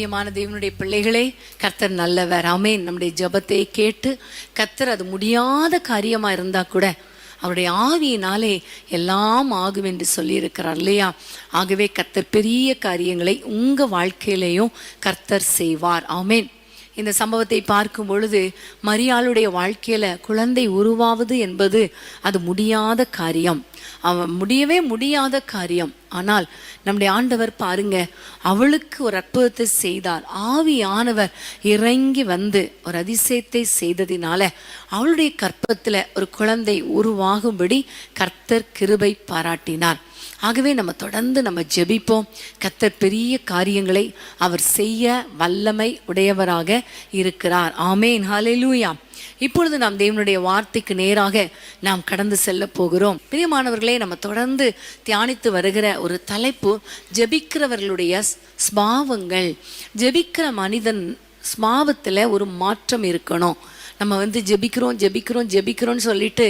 பிரியமான தேவனுடைய பிள்ளைகளே, கர்த்தர் நல்லவர். ஆமென். நம்முடைய ஜெபத்தை கேட்டு கர்த்தர் அது முடியாத காரியமா இருந்தா கூட அவருடைய ஆவியினாலே எல்லாம் ஆகும் என்று சொல்லியிருக்கிறார் இல்லையா? ஆகவே கர்த்தர் பெரிய காரியங்களை உங்க வாழ்க்கையிலையும் கர்த்தர் செய்வார். ஆமென். இந்த சம்பவத்தை பார்க்கும் பொழுது மரியாளுடைய வாழ்க்கையில குழந்தை உருவாவது என்பது அது முடியாத காரியம், முடியவே முடியாத காரியம். ஆனால் நம்முடைய ஆண்டவர் பாருங்க, அவளுக்கு ஒரு அற்புதத்தை செய்தார். ஆவியானவர் இறங்கி வந்து ஒரு அதிசயத்தை செய்ததினால அவளுடைய கற்பத்துல ஒரு குழந்தை உருவாகும்படி கர்த்தர் கிருபை பாராட்டினார். ஆகவே நம்ம தொடர்ந்து நம்ம ஜெபிப்போம். கர்த்தர் பெரிய காரியங்களை அவர் செய்ய வல்லமை உடையவராக இருக்கிறார். ஆமென். ஹல்லேலூயா. இப்பொழுது நாம் தேவனுடைய வார்த்தைக்கு நேராக நாம் கடந்து செல்ல போகிறோம். பிரியமானவர்களே, நம்ம தொடர்ந்து தியானித்து வருகிற ஒரு தலைப்பு ஜெபிக்கிறவர்களுடைய ஸ்பாவங்கள். ஜெபிக்கிற மனிதன் ஸ்பாவத்தில் ஒரு மாற்றம் இருக்கணும். நம்ம ஜெபிக்கிறோம்னு சொல்லிட்டு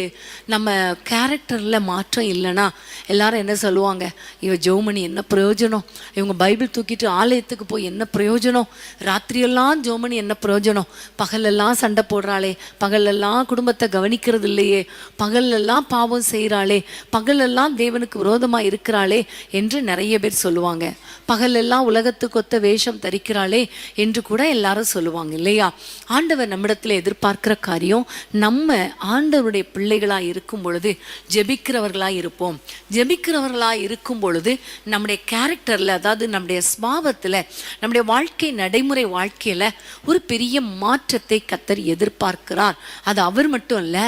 நம்ம கேரக்டரில் மாற்றம் இல்லைன்னா எல்லாரும் என்ன சொல்லுவாங்க? இவ ஜோமணி என்ன பிரயோஜனம், இவங்க பைபிள் தூக்கிட்டு ஆலயத்துக்கு போய் என்ன பிரயோஜனம், ராத்திரியெல்லாம் ஜோமணி என்ன பிரயோஜனம், பகலெல்லாம் சண்டை போடுறாளே, பகலெல்லாம் குடும்பத்தை கவனிக்கிறது இல்லையே, பகலெல்லாம் பாவம் செய்கிறாளே, பகலெல்லாம் தேவனுக்கு விரோதமாக இருக்கிறாளே என்று நிறைய பேர் சொல்லுவாங்க. பகலெல்லாம் உலகத்துக்கு ஒத்த வேஷம் தரிக்கிறாளே என்று கூட எல்லாரும் சொல்லுவாங்க இல்லையா? ஆண்டவர் நம்மிடத்தில் எதிர்பார்க்கிற காரியம், நம்ம ஆண்டவருடைய பிள்ளைகளாக இருக்கும் பொழுது ஜெபிக்கிறவர்களாக இருப்போம். ஜெபிக்கிறவர்களாக இருக்கும் பொழுது நம்முடைய கேரக்டரில், அதாவது நம்முடைய ஸ்பாவத்தில், நம்முடைய வாழ்க்கை நடைமுறை வாழ்க்கையில் ஒரு பெரிய மாற்றத்தை கர்த்தர் எதிர்பார்க்கிறார். அது அவர் மட்டும் இல்லை,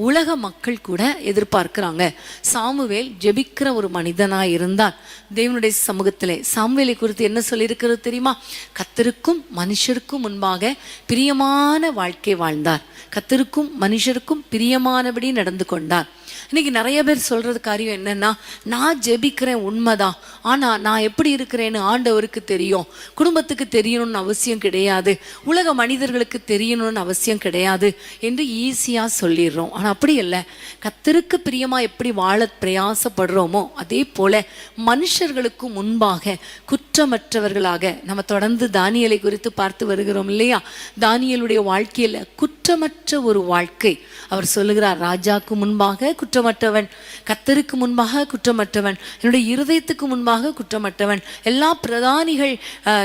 உலக மக்கள் கூட எதிர்பார்க்கிறாங்க. சாமுவேல் ஜெபிக்கிற ஒரு மனிதனாக இருந்தார். தேவனுடைய சமூகத்தில் சாமுவேலை குறித்து என்ன சொல்லியிருக்கிறது தெரியுமா? கர்த்தருக்கும் மனுஷருக்கும் முன்பாக பிரியமான வாழ்க்கை வாழ்ந்தார். கர்த்தருக்கும் மனுஷருக்கும் பிரியமானபடி நடந்து கொண்டார். இன்னைக்கு நிறைய பேர் சொல்றது காரியம் என்னன்னா, நான் ஜெபிக்கிறேன் உண்மைதான், ஆனா நான் எப்படி இருக்கிறேன்னு ஆண்டவருக்கு தெரியும், குடும்பத்துக்கு தெரியணும்னு அவசியம் கிடையாது, உலக மனிதர்களுக்கு தெரியணும்னு அவசியம் கிடையாது என்று ஈஸியா சொல்லிடுறோம். ஆனா அப்படி இல்லை. கர்த்தருக்கு பிரியமா எப்படி வாழ பிரயாசப்படுறோமோ அதே போல மனுஷர்களுக்கு முன்பாக குற்றமற்றவர்களாக நம்ம தொடர்ந்து தானியேலை குறித்து பார்த்து வருகிறோம் இல்லையா? தானியேலுடைய வாழ்க்கையில குற்றமற்ற ஒரு வாழ்க்கை. அவர் சொல்லுகிறார், ராஜாக்கு முன்பாக குற்றமற்றவன், கர்த்தருக்கு முன்பாக குற்றமற்றவன், என்னுடைய இருதயத்துக்கு முன்பாக குற்றமற்றவன், எல்லா பிரதானிகள்,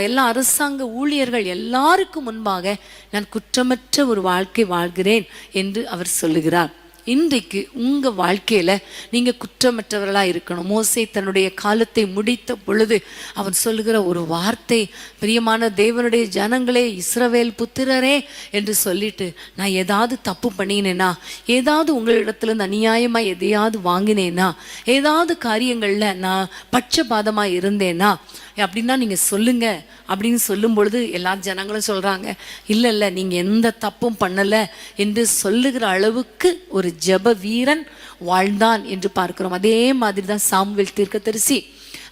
எல்லா அரசாங்க ஊழியர்கள் எல்லாருக்கும் முன்பாக நான் குற்றமற்ற ஒரு வாழ்க்கை வாழ்கிறேன் என்று அவர் சொல்லுகிறார். இன்றைக்கு உங்க வாழ்க்கையில நீங்க குற்றமற்றவர்களா இருக்கணும். மோசே தன்னுடைய காலத்தை முடித்த பொழுது அவன் சொல்லுகிற ஒரு வார்த்தை, பிரியமான தேவனுடைய ஜனங்களே, இஸ்ரவேல் புத்திரரே என்று சொல்லிட்டு, நான் ஏதாவது தப்பு பண்ணினேனா, ஏதாவது உங்களிடத்துல அநியாயமா எதையாவது வாங்கினேனா, ஏதாவது காரியங்கள்ல நான் பட்சபாதமா இருந்தேனா அப்படின்னா நீங்க சொல்லுங்க அப்படின்னு சொல்லும் பொழுது எல்லா ஜனங்களும் சொல்றாங்க, இல்ல இல்ல நீங்க எந்த தப்பும் பண்ணல என்று சொல்லுகிற அளவுக்கு ஒரு ஜெப வீரன் வாழ்ந்தான் என்று பார்க்கிறோம். அதே மாதிரி தான் சாமுவேல் தீர்க்கதரிசி.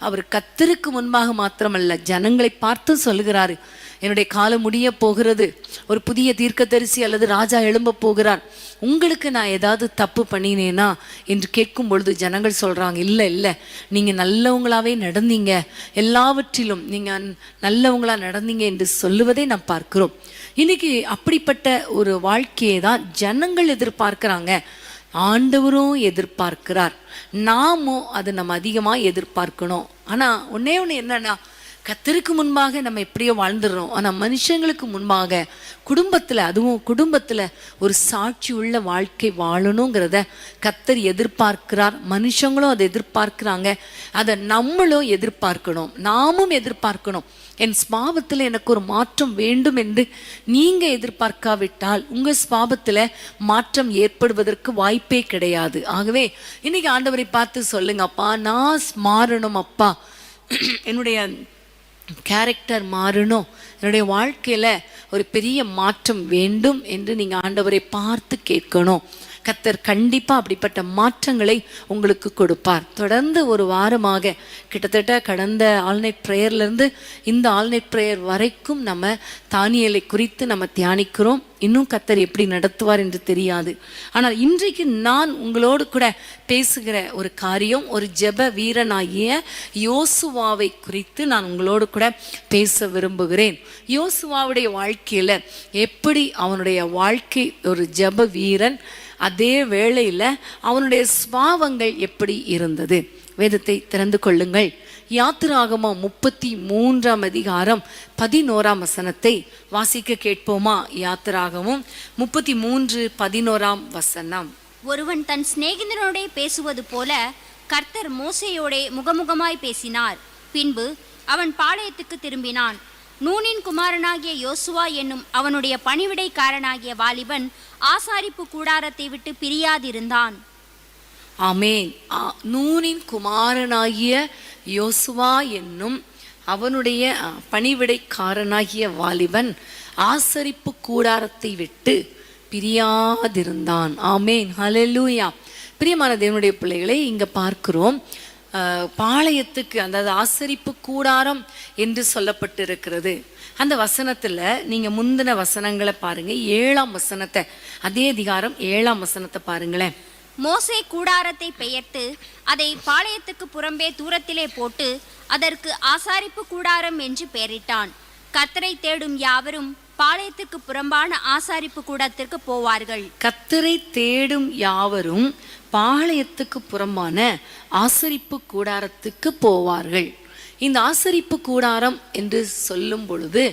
அவர் கர்த்தருக்கு முன்பாக மாத்திரமல்ல, ஜனங்களை பார்த்து சொல்லுகிறாரு, என்னுடைய காலம் முடிய போகிறது, ஒரு புதிய தீர்க்கதரிசி அல்லது ராஜா எழும்ப போகிறார், உங்களுக்கு நான் ஏதாவது தப்பு பண்ணினேனா என்று கேட்கும் பொழுது ஜனங்கள் சொல்றாங்க, இல்லை இல்லை நீங்க நல்லவங்களாவே நடந்தீங்க, எல்லாவற்றிலும் நீங்க நல்லவங்களா நடந்தீங்க என்று சொல்லுவதை நாம் பார்க்கிறோம். இன்னைக்கு அப்படிப்பட்ட ஒரு வாழ்க்கையை தான் ஜனங்கள் எதிர்பார்க்கிறாங்க, ஆண்டவரும் எதிர்பார்க்கிறார், நாமும் அதை நம்ம அதிகமாக எதிர்பார்க்கணும். ஆனால் ஒன்னே ஒன்று என்னன்னா, கர்த்தருக்கு முன்பாக நம்ம எப்படியோ வாழ்ந்துடுறோம், ஆனால் மனுஷங்களுக்கு முன்பாக குடும்பத்தில், அதுவும் குடும்பத்தில் ஒரு சாட்சி உள்ள வாழ்க்கை வாழணுங்கிறத கர்த்தர் எதிர்பார்க்கிறார். மனுஷங்களும் அதை எதிர்பார்க்கிறாங்க, அதை நம்மளும் எதிர்பார்க்கணும், நாமும் எதிர்பார்க்கணும். என் ஸ்பாவத்தில் எனக்கு ஒரு மாற்றம் வேண்டும் என்று நீங்க எதிர்பார்க்காவிட்டால் உங்க ஸ்பாவத்தில் மாற்றம் ஏற்படுவதற்கு வாய்ப்பே கிடையாது. ஆகவே இன்னைக்கு ஆண்டவரை பார்த்து சொல்லுங்க, அப்பா நான் மாறணும், அப்பா என்னுடைய கேரக்டர் மாறணும், என்னுடைய வாழ்க்கையில ஒரு பெரிய மாற்றம் வேண்டும் என்று நீங்க ஆண்டவரை பார்த்து கேட்கணும். கர்த்தர் கண்டிப்பா அப்படிப்பட்ட மாற்றங்களை உங்களுக்கு கொடுப்பார். தொடர்ந்து ஒரு வாரமாக கிட்டத்தட்ட கடந்த ஆல்நைட் ப்ரேயர்ல இருந்து இந்த ஆல்நைட் ப்ரேயர் வரைக்கும் நம்ம தானியேலை குறித்து நம்ம தியானிக்கிறோம். இன்னும் கர்த்தர் எப்படி நடத்துவார் என்று தெரியாது. ஆனால் இன்றைக்கு நான் உங்களோடு கூட பேசுகிற ஒரு காரியம், ஒரு ஜெப வீரனாகிய யோசுவாவை குறித்து நான் உங்களோடு கூட பேச விரும்புகிறேன். யோசுவாவுடைய வாழ்க்கையில எப்படி அவனுடைய வாழ்க்கை ஒரு ஜெப வீரன், அதே வேளையில அவனுடைய சுபாவங்கள் எப்படி இருந்தது. வேதத்தை திறந்து கொள்ளுங்கள். யாத்திராகமம் 33ஆம் அதிகாரம் 11ஆம் வசனத்தை வாசிக்க கேட்போமா? யாத்திராகமம் 33:11 வசனம். ஒருவன் தன் சிநேகிதனோடே பேசுவது போல கர்த்தர் மோசேயோடே முகமுகமாய் பேசினார். பின்பு அவன் பாளையத்துக்கு திரும்பினான். நூனின் குமாரனாகிய யோசுவா என்னும் அவனுடைய பணிவிடைக்காரனாகிய வாலிபன் ஆசாரிப்பு கூடாரத்தை விட்டு பிரியாதிருந்தான். ஆமேன். நூனின் குமாரனாகிய யோசுவா என்னும் அவனுடைய பணிவிடைக்காரனாகிய வாலிபன் ஆசரிப்பு கூடாரத்தை விட்டு பிரியாதிருந்தான். ஆமேன், ஹல்லேலூயா. பிரியமான தேவனுடைய பிள்ளைகளை, இங்க பார்க்கிறோம் பாளையத்துக்கு, அதாவது ஆசரிப்பு கூடாரம் என்று சொல்லப்பட்டிருக்கிறது. அந்த வசனத்துல நீங்க முந்தின வசனங்களை பாருங்க. 7ஆம் வசனத்தை, அதே அதிகாரம் 7ஆம் வசனத்தை பாருங்களேன். மோசே கூடாரத்தை பெயர்த்து அதை பாளையத்துக்கு புறம்பே தூரத்திலே போட்டு அதற்கு ஆசாரிப்பு கூடாரம் என்று பெயரிட்டான். கர்த்தரை தேடும் யாவரும் பாளையத்துக்கு புறம்பான ஆசாரிப்பு கூடத்திற்கு போவார்கள். கர்த்தரை தேடும் யாவரும் பாளையத்துக்கு புறம்பான ஆசரிப்பு கூடாரத்துக்கு போவார்கள். இந்த ஆசரிப்பு கூடாரம் என்று சொல்லும் பொழுது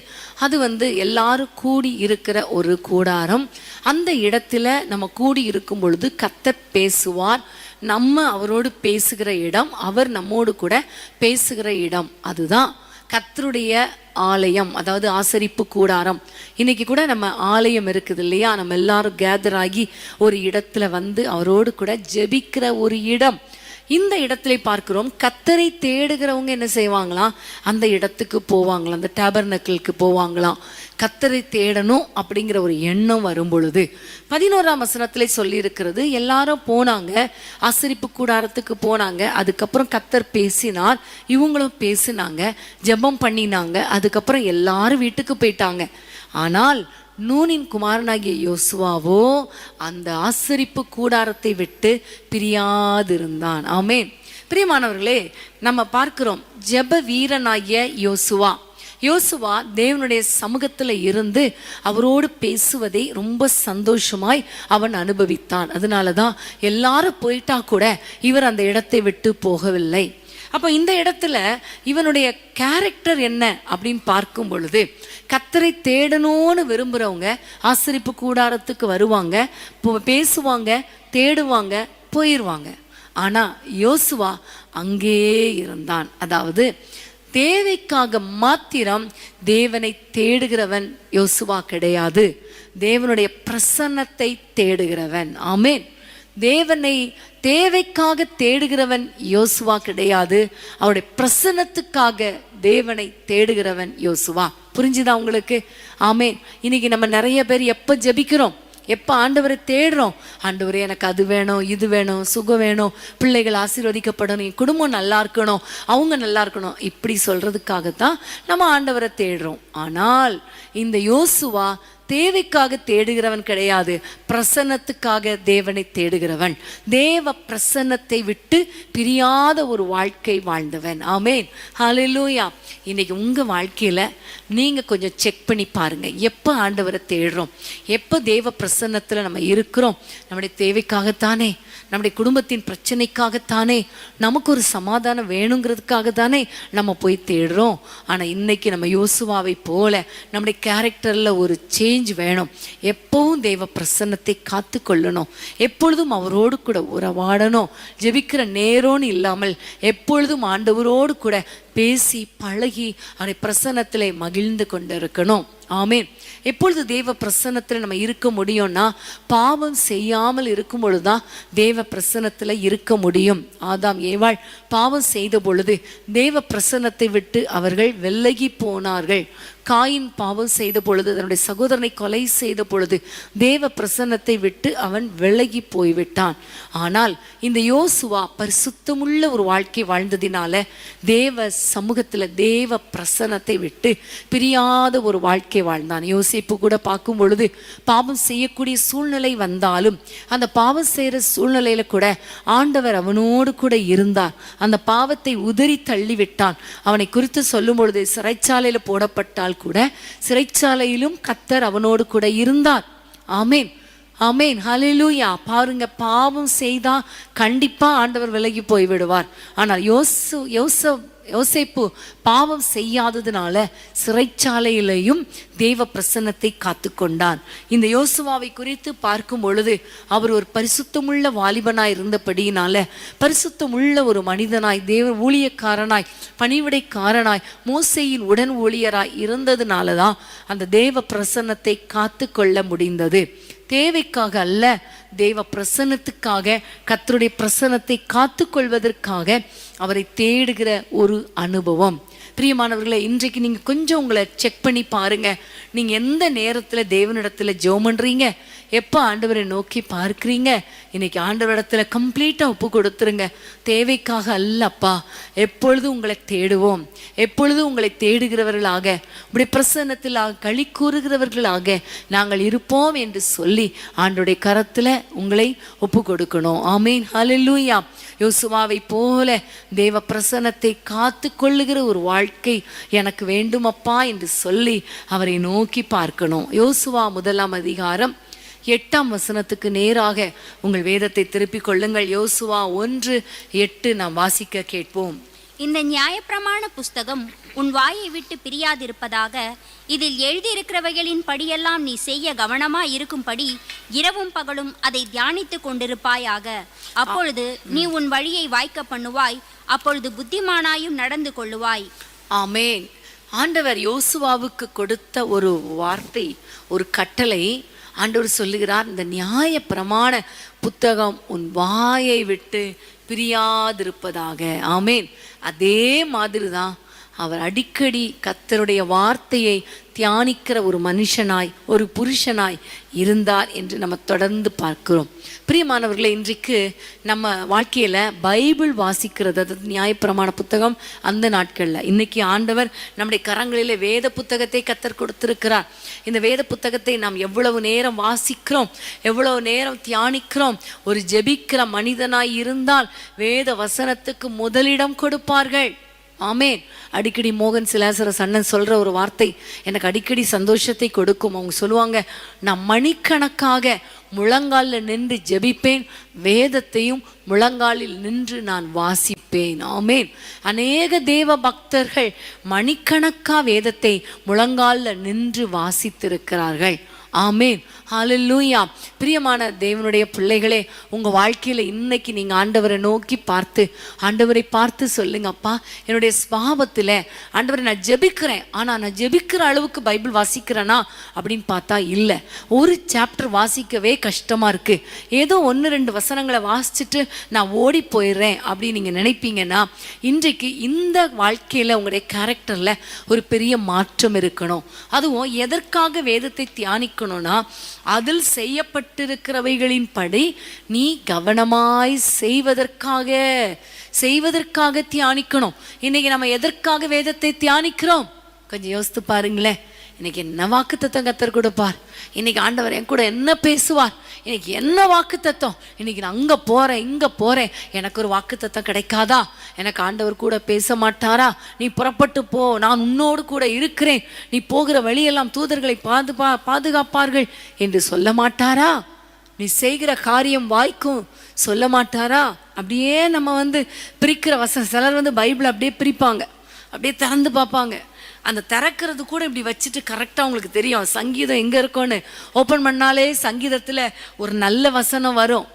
அது எல்லாரும் கூடி இருக்கிற ஒரு கூடாரம். அந்த இடத்துல நம்ம கூடி இருக்கும் பொழுது கர்த்தர் பேசுவார். நம்ம அவரோடு பேசுகிற இடம், அவர் நம்மோடு கூட பேசுகிற இடம். அதுதான் கர்த்தருடைய ஆலயம், அதாவது ஆசரிப்பு கூடாரம். இன்னைக்கு கூட நம்ம ஆலயம் இருக்குது இல்லையா? நம்ம எல்லாரும் கேதர் ஆகி ஒரு இடத்துல அவரோடு கூட ஜெபிக்கிற ஒரு இடம். இந்த இடத்துல பார்க்கிறோம், கர்த்தரை தேடுகிறவங்க என்ன செய்வாங்களாம்? அந்த இடத்துக்கு போவாங்களாம், அந்த டேபர்னக்கிளுக்கு போவாங்களாம். கர்த்தரை தேடணும் அப்படிங்கிற ஒரு எண்ணம் வரும் பொழுது 11ஆம் வசனத்திலே சொல்லி இருக்கிறது, எல்லாரும் போனாங்க, ஆசரிப்பு கூடாரத்துக்கு போனாங்க. அதுக்கப்புறம் கர்த்தர் பேசினார், இவங்களும் பேசினாங்க, ஜெபம் பண்ணினாங்க. அதுக்கப்புறம் எல்லாரும் வீட்டுக்கு போயிட்டாங்க. ஆனால் நூனின் குமாரனாகிய யோசுவாவோ அந்த ஆசரிப்பு கூடாரத்தை விட்டு பிரியாதிருந்தான். ஆமென். பிரியமானவர்களே, நம்ம பார்க்கிறோம் ஜெப வீரனாகிய யோசுவா தேவனுடைய சமூகத்துல இருந்து அவரோடு பேசுவதை ரொம்ப சந்தோஷமாய் அவன் அனுபவித்தான். அதனாலதான் எல்லாரும் போயிட்டா கூட இவர் அந்த இடத்தை விட்டு போகவில்லை. அப்போ இந்த இடத்துல இவனுடைய கேரக்டர் என்ன அப்படின்னு பார்க்கும் பொழுது, கர்த்தரை தேடணும்னு விரும்புறவங்க ஆசரிப்பு கூடாரத்துக்கு வருவாங்க, பேசுவாங்க, தேடுவாங்க, போயிடுவாங்க. ஆனா யோசுவா அங்கே இருந்தான். அதாவது தேவைக்காக மாத்திரம் தேவனை தேடுகிறவன் யோசுவா கிடையாது, தேவனுடைய பிரசன்னத்தை தேடுகிறவன். ஆமென். தேவனை தேவைக்காக தேடுகிறவன் யோசுவா கிடையாது, அவருடைய பிரசன்னத்துக்காக தேவனை தேடுகிறவன் யோசுவா. புரிஞ்சுதா உங்களுக்கு? ஆமென். இன்னைக்கு நம்ம நிறைய பேர் எப்போ ஜெபிக்கிறோம், எப்போ ஆண்டவரை தேடுறோம்? ஆண்டவரே எனக்கு அது வேணும், இது வேணும், சுகம் வேணும், பிள்ளைகள் ஆசீர்வதிக்கப்படணும், என் குடும்பம் நல்லா இருக்கணும், அவங்க நல்லா இருக்கணும், இப்படி சொல்றதுக்காகத்தான் நம்ம ஆண்டவரை தேடுறோம். ஆனால் இந்த யோசுவா தேவைக்காக தேடுகிறவன் கிடையாது, பிரசன்னத்துக்காக தேவனை தேடுகிறவன், தேவ பிரசன்னத்தை விட்டு பிரியாத ஒரு வாழ்க்கை வாழ்ந்தவன். ஆமென், ஹல்லேலூயா. இன்னைக்கு உங்க வாழ்க்கையில நீங்க கொஞ்சம் செக் பண்ணி பாருங்க, எப்போ ஆண்டவரை தேடுறோம், எப்போ தேவ பிரசன்னத்துல நம்ம இருக்கிறோம்? நம்முடைய தேவைக்காகத்தானே, நம்முடைய குடும்பத்தின் பிரச்சனைக்காகத்தானே, நமக்கு ஒரு சமாதானம் வேணுங்கிறதுக்காக தானே நம்ம போய் தேடுறோம். ஆனா இன்னைக்கு நம்ம யோசுவாவை போல நம்முடைய கேரக்டர்ல ஒரு சேஞ்ச் வேணும். எப்பவும் தேவ பிரசன்னத்தை காத்து கொள்ளணும், எப்பொழுதும் அவரோடு கூட உறவாடணும். ஜெபிக்கிற நேரோன்னு இல்லாமல் எப்பொழுதும் ஆண்டவரோடு கூட பேசி பழகி அவருடைய பிரசன்னத்திலே மகிழ்ந்து கொண்டிருக்கணும். ஆமேன். எப்பொழுது தேவ பிரசன்னத்தில் நம்ம இருக்க முடியும்னா, பாவம் செய்யாமல் இருக்கும் பொழுதுதான் தேவ பிரசன்னத்தில் இருக்க முடியும். ஆதாம் ஏவாள் பாவம் செய்த பொழுது தேவ பிரசன்னத்தை விட்டு அவர்கள் விலகி போனார்கள். காயின் பாவம் செய்த பொழுது, தன்னுடைய சகோதரனை கொலை செய்த பொழுது தேவ பிரசன்னத்தை விட்டு அவன் விலகி போய்விட்டான். ஆனால் இந்த யோசுவா பரிசுத்தமுள்ள ஒரு வாழ்க்கை வாழ்ந்ததினால தேவ சமூகத்தில் தேவ பிரசன்னத்தை விட்டு பிரியாத ஒரு வாழ்க்கை வாழ்ந்தான். யோசேப்பு கூட பார்க்கும் பொழுது பாவம் செய்யக்கூடிய சூழ்நிலை வந்தாலும் அந்த பாவம் செய்கிற சூழ்நிலையில கூட ஆண்டவர் அவனோடு கூட இருந்தார். அந்த பாவத்தை உதறி தள்ளிவிட்டான். அவனை குறித்து சொல்லும் பொழுது சிறைச்சாலையில போடப்பட்டால் கூட சிறைச்சாலையிலும் கர்த்தர் அவனோடு கூட இருந்தார். ஆமேன், ஆமேன், ஹல்லேலூயா. பாருங்க, பாவம் செய்தா கண்டிப்பா ஆண்டவர் விலகி போய் விடுவார். ஆனால் யோசேப்பு பாவம் செய்யாததுனால சிறைச்சாலையிலையும் தேவ பிரசன்னத்தை காத்து கொண்டான். இந்த யோசுவாவை குறித்து பார்க்கும் பொழுது அவர் ஒரு பரிசுத்தமுள்ள வாலிபனாய் இருந்தபடியினால, பரிசுத்தமுள்ள ஒரு மனிதனாய், தேவ ஊழியக்காரனாய், பணிவிடைக்காரனாய், மோசேயின் உடன் ஊழியராய் இருந்ததுனால தான் அந்த தேவ பிரசன்னத்தை காத்து கொள்ள முடிந்தது. தேவைக்காக அல்ல, தேவ பிரசன்னத்துக்காக, கர்த்தருடைய பிரசன்னத்தை காத்து கொள்வதற்காக அவரை தேடுகிற ஒரு அனுபவம். பிரியமானவர்களே, இன்றைக்கு நீங்க கொஞ்சம் உங்களை செக் பண்ணி பாருங்க. நீங்க எந்த நேரத்துல தேவனிடத்துல ஜெபம் பண்றீங்க, எப்போ ஆண்டவரை நோக்கி பார்க்குறீங்க? இன்னைக்கு ஆண்டவரிடத்துல கம்ப்ளீட்டா ஒப்பு கொடுத்துருங்க. தேவைக்காக அல்லப்பா, எப்பொழுதும் உங்களை தேடுவோம், எப்பொழுதும் உங்களை தேடுகிறவர்களாக, உடைய பிரசன்னத்தில் களி கூறுகிறவர்களாக நாங்கள் இருப்போம் என்று சொல்லி ஆண்டவருடைய கரத்துல உங்களை ஒப்பு கொடுக்கணும். ஆமீன், ஹல்லேலூயா. யோசுவாவை போல தேவ பிரசன்னத்தை காத்து கொள்ளுகிற ஒரு வாழ்க்கை எனக்கு வேண்டுமப்பா என்று சொல்லி அவரை நோக்கி பார்க்கணும். யோசுவா 1ஆம் அதிகாரம் 8ஆம் வசனத்துக்கு நேராக உங்கள் வேதத்தை திருப்பிக் கொள்ளுங்கள். யோசுவா 1:8 நாம் வாசிக்க கேட்போம். இந்த நியாயப்பிரமாண புஸ்தகம் உன் வாயை விட்டு பிரியாதிருப்பதாக, இதில் எழுதியிருக்கிறவைகளின் படியெல்லாம் நீ செய்ய கவனமாய் இருக்கும்படி இரவும் பகலும் அதை தியானித்து கொண்டிருப்பாயாக. அப்பொழுது நீ உன் வழியை வாய்க்க பண்ணுவாய், அப்பொழுது புத்திமானாயும் நடந்து கொள்ளுவாய். ஆமேன். ஆண்டவர் யோசுவாவுக்கு கொடுத்த ஒரு வார்த்தை, ஒரு கட்டளை. ஆண்டவர் சொல்லுகிறார், இந்த நியாய பிரமாண புத்தகம் உன் வாயை விட்டு பிரியாதிருப்பதாக. ஆமேன். அதே மாதிரி தான் அவர் அடிக்கடி கர்த்தருடைய வார்த்தையை தியானிக்கிற ஒரு மனுஷனாய், ஒரு புருஷனாய் இருந்தார் என்று நம்ம தொடர்ந்து பார்க்கிறோம். பிரியமானவர்களே, இன்றைக்கு நம்ம வாழ்க்கையில பைபிள் வாசிக்கிறது, அதாவது நியாயப்பிரமாண புத்தகம் அந்த நாட்கள்ல, இன்னைக்கு ஆண்டவர் நம்முடைய கரங்களிலே வேத புத்தகத்தை கர்த்தர் கொடுத்திருக்கிறார். இந்த வேத புத்தகத்தை நாம் எவ்வளவு நேரம் வாசிக்கிறோம், எவ்வளவு நேரம் தியானிக்கிறோம். ஒரு ஜெபிக்கிற மனிதனாய் இருந்தால் வேத வசனத்துக்கு முதலிடம் கொடுப்பார்கள். ஆமேன். அடிக்கடி மோகன் சிலாசரஸ் அண்ணன் சொல்ற ஒரு வார்த்தை எனக்கு அடிக்கடி சந்தோஷத்தை கொடுக்கும். அவங்க சொல்லுவாங்க, நான் மணிக்கணக்காக முழங்காலில் நின்று ஜெபிப்பேன், வேதத்தையும் முழங்காலில் நின்று நான் வாசிப்பேன். ஆமேன். அநேக தேவ பக்தர்கள் மணிக்கணக்கா வேதத்தை முழங்காலில் நின்று வாசித்திருக்கிறார்கள். ஆமேன், ஹல்லேலூயா. பிரியமான தேவனுடைய பிள்ளைகளே, உங்கள் வாழ்க்கையில் இன்னைக்கு நீங்கள் ஆண்டவரை நோக்கி பார்த்து, ஆண்டவரை பார்த்து சொல்லுங்க, அப்பா என்னுடைய ஸ்வபாவத்தில் ஆண்டவரை நான் ஜெபிக்கிறேன், ஆனால் நான் ஜெபிக்கிற அளவுக்கு பைபிள் வாசிக்கிறேனா அப்படின்னு பார்த்தா இல்லை. ஒரு சாப்டர் வாசிக்கவே கஷ்டமாக இருக்குது, ஏதோ 1-2 வசனங்களை வாசிச்சுட்டு நான் ஓடி போயிடுறேன் அப்படின்னு நீங்கள் நினைப்பீங்கன்னா, இன்றைக்கு இந்த வாழ்க்கையில் உங்களுடைய கேரக்டரில் ஒரு பெரிய மாற்றம் இருக்கணும். அதுவும் எதற்காக வேதத்தை தியானிக்கணும்னா, அதில் செய்யப்பட்டிருக்கிறவைகளின் படி நீ கவனமாய் செய்வதற்காக தியானிக்கணும். இன்னைக்கு நம்ம எதற்காக வேதத்தை தியானிக்கிறோம்? கொஞ்சம் யோசித்து பாருங்களேன். இன்னைக்கு என்ன வாக்குத்தத்தம் கர்த்தர் கொடுப்பார்? இன்னைக்கு ஆண்டவர் என் கூட என்ன பேசுவார்? இன்னைக்கு என்ன வாக்குத்தத்தம்? இன்னைக்கு நான் அங்கே போகிறேன், இங்கே போகிறேன், எனக்கு ஒரு வாக்குத்தத்தம் கிடைக்காதா? எனக்கு ஆண்டவர் கூட பேச மாட்டாரா? நீ புறப்பட்டு போ, நான் உன்னோடு கூட இருக்கிறேன், நீ போகிற வழியெல்லாம் தூதர்களை பாதுகாப்பார்கள் என்று சொல்ல மாட்டாரா? நீ செய்கிற காரியம் வாய்க்கும் சொல்ல மாட்டாரா? அப்படியே நம்ம பிரிக்கிற வசனம், சிலர் பைபிளை அப்படியே பிரிப்பாங்க, அப்படியே திறந்து பார்ப்பாங்க. அந்த திறக்கிறது கூட இப்படி வச்சுட்டு கரெக்டாக அவங்களுக்கு தெரியும் சங்கீதம் எங்கே இருக்கும்னு. ஓப்பன் பண்ணாலே சங்கீதத்தில் ஒரு நல்ல வசனம் வரும்.